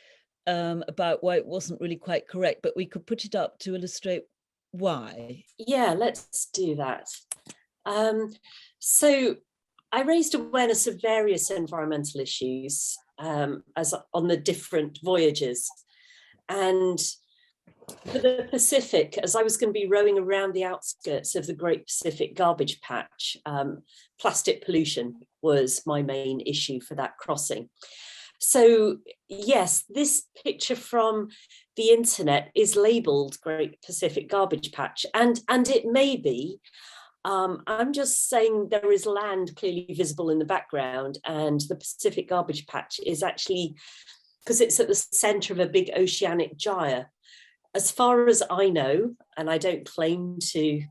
about why it wasn't really quite correct, but we could put it up to illustrate why. Yeah, let's do that. So I raised awareness of various environmental issues as on the different voyages. And for the Pacific, as I was going to be rowing around the outskirts of the Great Pacific Garbage Patch, plastic pollution was my main issue for that crossing. So yes, this picture from the internet is labeled Great Pacific Garbage Patch, and it may be. I'm just saying there is land clearly visible in the background, and the Pacific Garbage Patch is actually, because it's at the center of a big oceanic gyre. As far as I know, and I don't claim to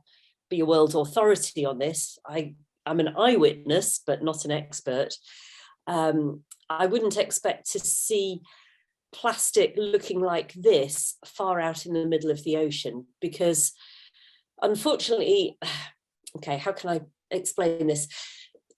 be a world authority on this, I'm an eyewitness, but not an expert. I wouldn't expect to see plastic looking like this far out in the middle of the ocean, because unfortunately, okay, how can I explain this?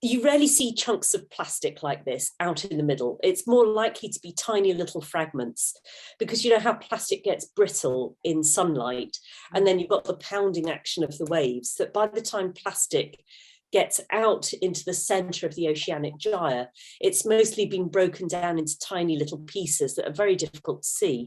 You rarely see chunks of plastic like this out in the middle. It's more likely to be tiny little fragments, because you know how plastic gets brittle in sunlight, and then you've got the pounding action of the waves, that by the time plastic gets out into the center of the oceanic gyre, it's mostly been broken down into tiny little pieces that are very difficult to see.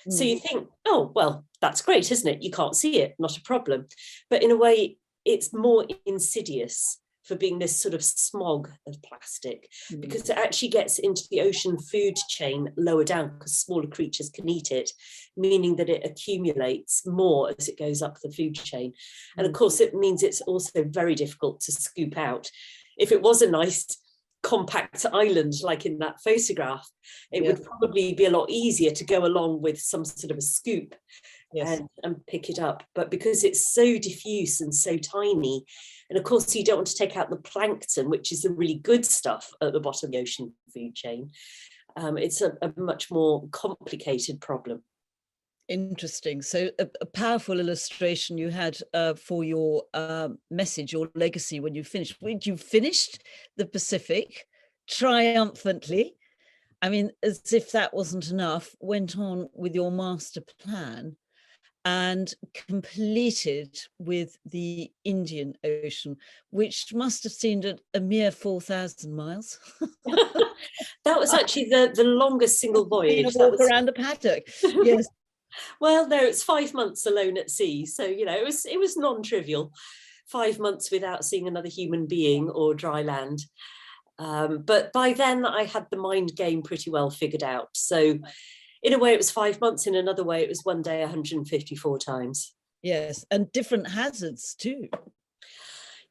So you think, oh, well, that's great, isn't it? You can't see it, not a problem. But in a way, it's more insidious for being this sort of smog of plastic, because it actually gets into the ocean food chain lower down, because smaller creatures can eat it, meaning that it accumulates more as it goes up the food chain. And of course, it means it's also very difficult to scoop out. If it was a nice compact island like in that photograph, it would probably be a lot easier to go along with some sort of a scoop and pick it up. But because it's so diffuse and so tiny, and of course you don't want to take out the plankton, which is the really good stuff at the bottom of the ocean food chain, it's a much more complicated problem. Interesting. So a powerful illustration you had for your message, your legacy when you finished. You finished the Pacific triumphantly. I mean, as if that wasn't enough, went on with your master plan and completed with the Indian Ocean, which must have seemed a mere 4,000 miles. That was actually the longest single voyage. Walk around the paddock. Yes. Well, no, it's 5 months alone at sea. So, you know, it was non-trivial. 5 months without seeing another human being or dry land. But by then I had the mind game pretty well figured out. So in a way it was 5 months, in another way it was one day 154 times. Yes, and different hazards too.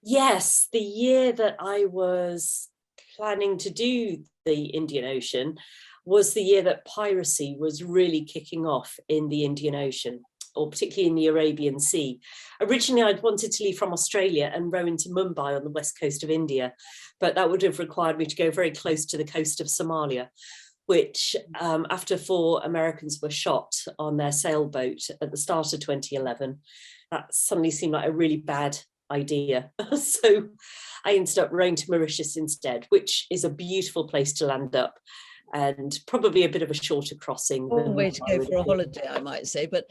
Yes, the year that I was planning to do the Indian Ocean was the year that piracy was really kicking off in the Indian Ocean, or particularly in the Arabian Sea. Originally, I'd wanted to leave from Australia and row into Mumbai on the west coast of India, but that would have required me to go very close to the coast of Somalia, which after 4 Americans were shot on their sailboat at the start of 2011, that suddenly seemed like a really bad idea. So I ended up rowing to Mauritius instead, which is a beautiful place to land up, and probably a bit of a shorter crossing. One way to go for a holiday, I might say. But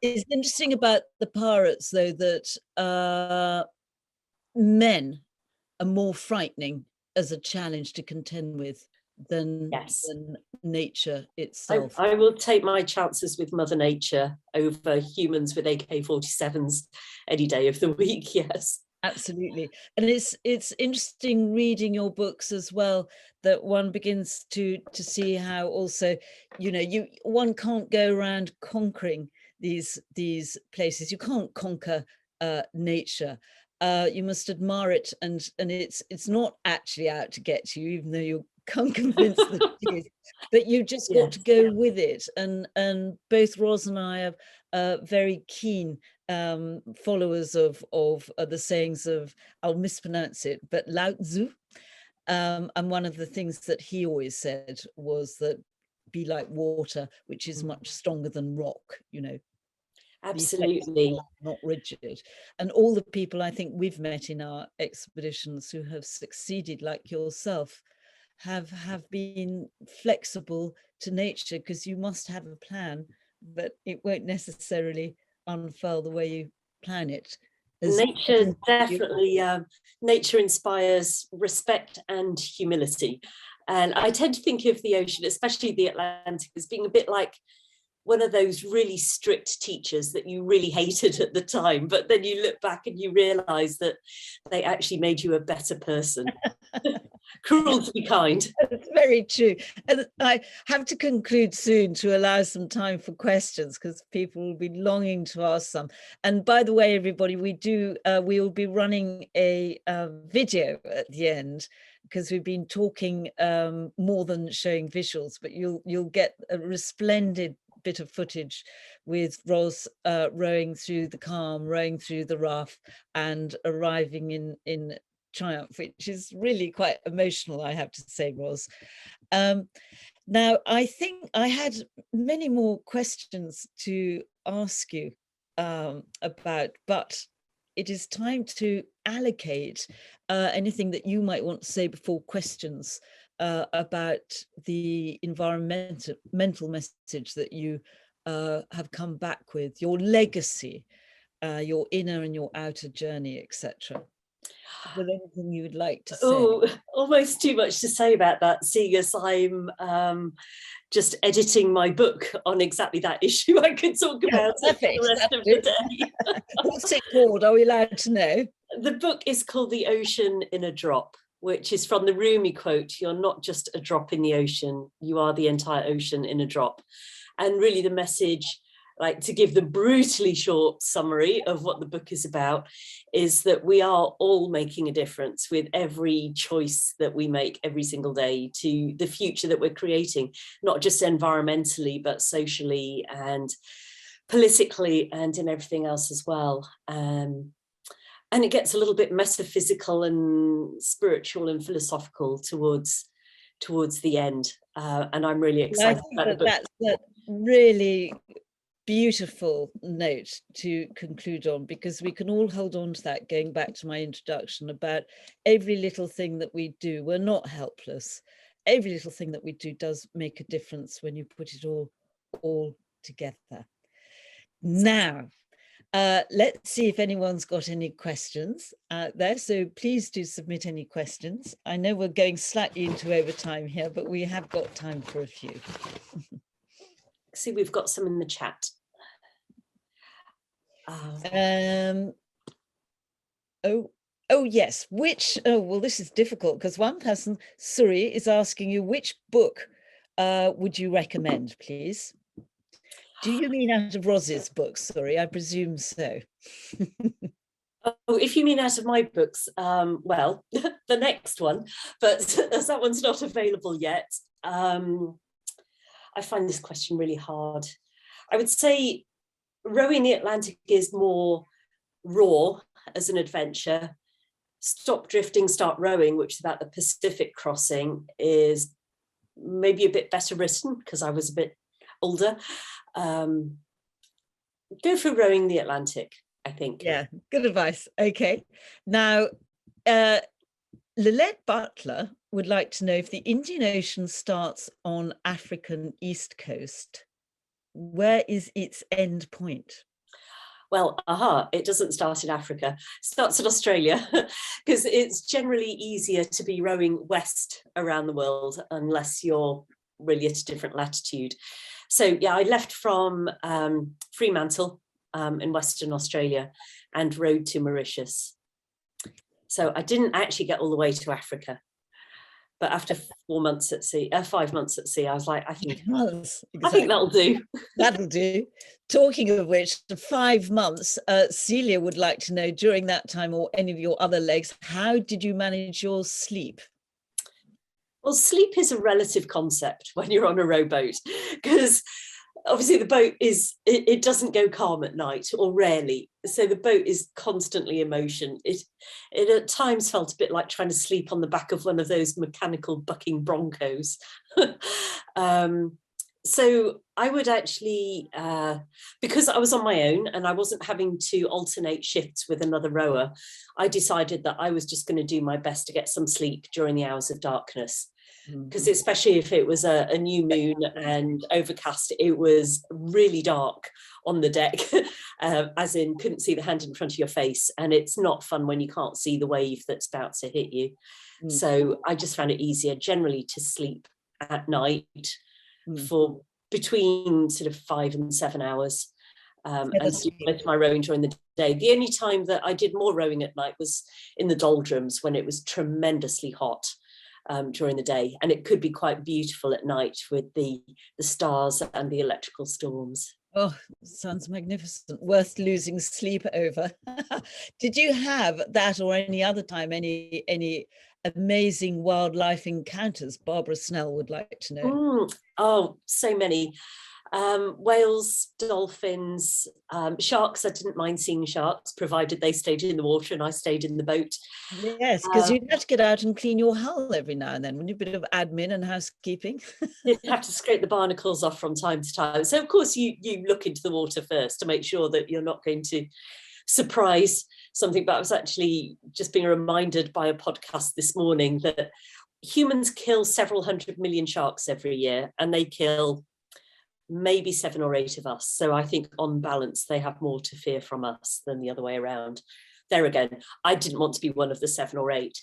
it's interesting about the pirates, though, that men are more frightening as a challenge to contend with than nature itself. I will take my chances with Mother Nature over humans with AK-47s any day of the week, yes. Absolutely. And it's interesting reading your books as well, that one begins to see how also, you know, one can't go around conquering these places. You can't conquer nature. You must admire it, and it's not actually out to get you, even though you're convinced that it is. But you've just got to go with it. And both Ros and I are very keen followers of the sayings of, I'll mispronounce it, but Lao Tzu. And one of the things that he always said was that be like water, which is much stronger than rock, you know. Absolutely. Not rigid. And all the people I think we've met in our expeditions who have succeeded, like yourself, have been flexible to nature, because you must have a plan, but it won't necessarily unfurl the way you plan it. Nature definitely, nature inspires respect and humility. And I tend to think of the ocean, especially the Atlantic, as being a bit like one of those really strict teachers that you really hated at the time, but then you look back and you realize that they actually made you a better person. Cruel to be kind. It's very true. And I have to conclude soon to allow some time for questions, because people will be longing to ask some. And by the way, everybody, we will be running a video at the end, because we've been talking more than showing visuals, but you'll get a resplendent bit of footage with Ros rowing through the calm, rowing through the rough, and arriving in triumph, which is really quite emotional, I have to say, Ros. Now, I think I had many more questions to ask you about, but it is time to allocate anything that you might want to say before questions about the environmental message that you have come back with, your legacy, your inner and your outer journey, etc. Is there anything you would like to say? Oh, almost too much to say about that, seeing as I'm just editing my book on exactly that issue. I could talk about it for the rest of the day. What's it called? Are we allowed to know? The book is called The Ocean in a Drop, which is from the Rumi quote, "You're not just a drop in the ocean, you are the entire ocean in a drop." And really the message, like to give the brutally short summary of what the book is about, is that we are all making a difference with every choice that we make every single day to the future that we're creating, not just environmentally, but socially and politically and in everything else as well. And it gets a little bit metaphysical and spiritual and philosophical towards the end. And I'm really excited about the book. That's a really beautiful note to conclude on, because we can all hold on to that, going back to my introduction about every little thing that we do. We're not helpless. Every little thing that we do does make a difference when you put it all together. Now, let's see if anyone's got any questions there. So please do submit any questions. I know we're going slightly into overtime here, but we have got time for a few. See, we've got some in the chat. Oh yes, well, this is difficult, because one person, Suri, is asking you, which book would you recommend, please? Do you mean out of Rosie's books? Sorry, I presume so. Oh, if you mean out of my books, well, the next one, but as that one's not available yet, I find this question really hard. I would say Rowing the Atlantic is more raw as an adventure. Stop Drifting, Start Rowing, which is about the Pacific crossing, is maybe a bit better written because I was a bit older. Go for Rowing the Atlantic, I think. Yeah, good advice. Okay. Now, Lilette Butler would like to know, if the Indian Ocean starts on African East Coast, where is its end point? Well, it doesn't start in Africa. It starts in Australia, because it's generally easier to be rowing west around the world unless you're really at a different latitude. So yeah, I left from Fremantle in Western Australia and rowed to Mauritius. So I didn't actually get all the way to Africa. But after 5 months at sea, I was like, I think Exactly. that'll do. That'll do. Talking of which, the 5 months, Celia would like to know, during that time, or any of your other legs, how did you manage your sleep? Well, sleep is a relative concept when you're on a rowboat, because obviously the boat it doesn't go calm at night, or rarely. So the boat is constantly in motion. It at times felt a bit like trying to sleep on the back of one of those mechanical bucking Broncos. So I would actually, because I was on my own and I wasn't having to alternate shifts with another rower, I decided that I was just going to do my best to get some sleep during the hours of darkness. Because especially if it was a new moon and overcast, it was really dark on the deck, as in couldn't see the hand in front of your face. And it's not fun when you can't see the wave that's about to hit you. So I just found it easier generally to sleep at night for between sort of 5 and 7 hours, and do most of my rowing during the day. The only time that I did more rowing at night was in the doldrums, when it was tremendously hot. During the day, and it could be quite beautiful at night with the stars and the electrical storms. Oh, sounds magnificent. Worth losing sleep over. Did you have that, or any other time, any amazing wildlife encounters? Barbara Snell would like to know. Oh, so many. Whales, dolphins, sharks. I didn't mind seeing sharks, provided they stayed in the water and I stayed in the boat. Yes, because you'd have to get out and clean your hull every now and then, wouldn't you? A bit of admin and housekeeping. You'd have to scrape the barnacles off from time to time. So of course you look into the water first to make sure that you're not going to surprise something. But I was actually just being reminded by a podcast this morning that humans kill several 100 million sharks every year, and they kill maybe 7 or 8 of us. So I think on balance, they have more to fear from us than the other way around. There again, I didn't want to be one of the 7 or 8.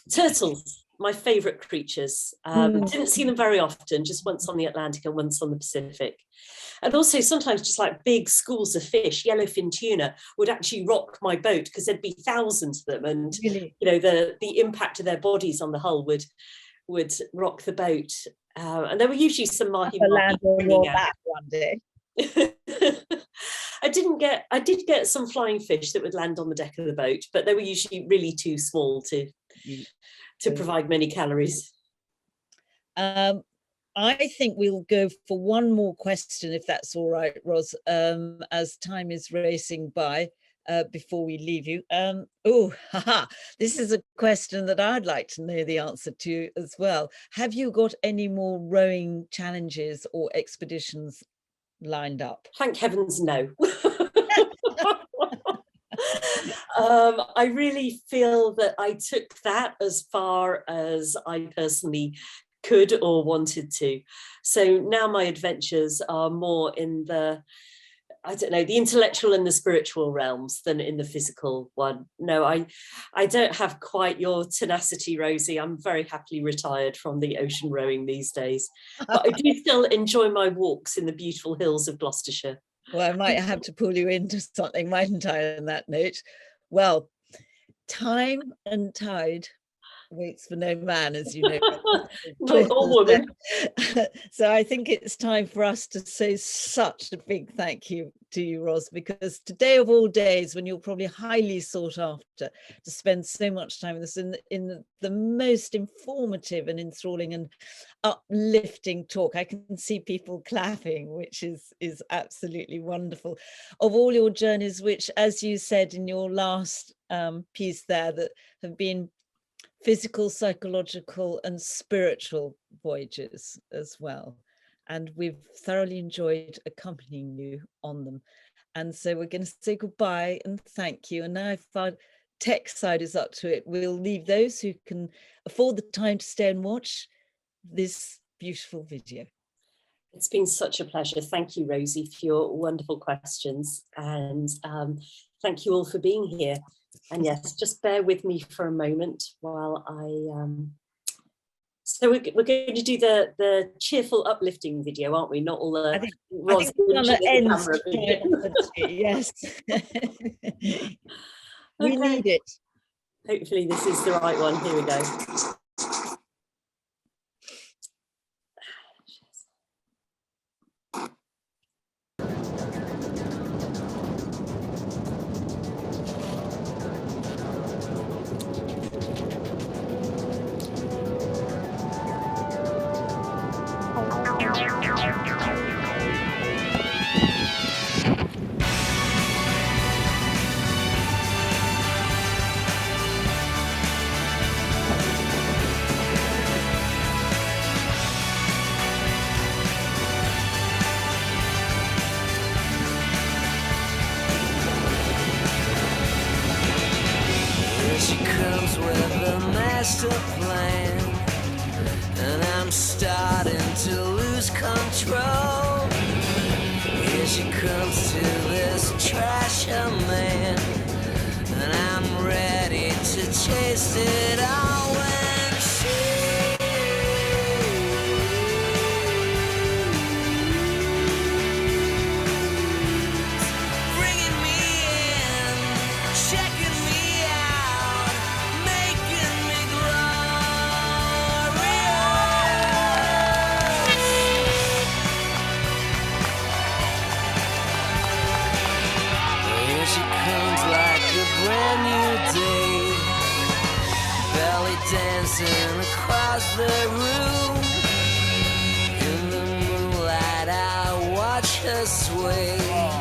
Turtles, my favourite creatures. Didn't see them very often, just once on the Atlantic and once on the Pacific. And also sometimes just like big schools of fish, yellowfin tuna, would actually rock my boat because there'd be thousands of them. And Really? you know, the impact of their bodies on the hull would rock the boat. And there were usually some mahi-mahi on back one day. I did get some flying fish that would land on the deck of the boat, but they were usually really too small to provide many calories. I think we'll go for one more question, if that's all right, Ros, as time is racing by. Before we leave you. This is a question that I'd like to know the answer to as well. Have you got any more rowing challenges or expeditions lined up? Thank heavens, no. I really feel that I took that as far as I personally could or wanted to. So now my adventures are more in the, I don't know, the intellectual and the spiritual realms than in the physical one. No, I don't have quite your tenacity, Rosie. I'm very happily retired from the ocean rowing these days. But I do still enjoy my walks in the beautiful hills of Gloucestershire. Well, I might have to pull you into something, mightn't I, on that note? Well, time and tide waits for no man, as you know. Not all women. So I think it's time for us to say such a big thank you to you, Ros, because today of all days, when you're probably highly sought after, to spend so much time with us in the most informative and enthralling and uplifting talk. I can see people clapping, which is absolutely wonderful. Of all your journeys, which, as you said in your last piece there, that have been physical, psychological and spiritual voyages as well. And we've thoroughly enjoyed accompanying you on them. And so we're going to say goodbye and thank you. And now if our tech side is up to it, we'll leave those who can afford the time to stay and watch this beautiful video. It's been such a pleasure. Thank you, Rosie, for your wonderful questions. And thank you all for being here. And yes, just bear with me for a moment while so we're going to do the cheerful, uplifting video, aren't we? Not all the. I think we're on the end. Yes. We need it. Hopefully this is the right one. Here we go. Here she comes with a master plan, and I'm starting to lose control. Here she comes to this trasher man, and I'm ready to chase it all when she's bringing me in, checking me out, making me glorious. Here she comes like a brand new day, belly dancing across the room. In the moonlight I watch her sway.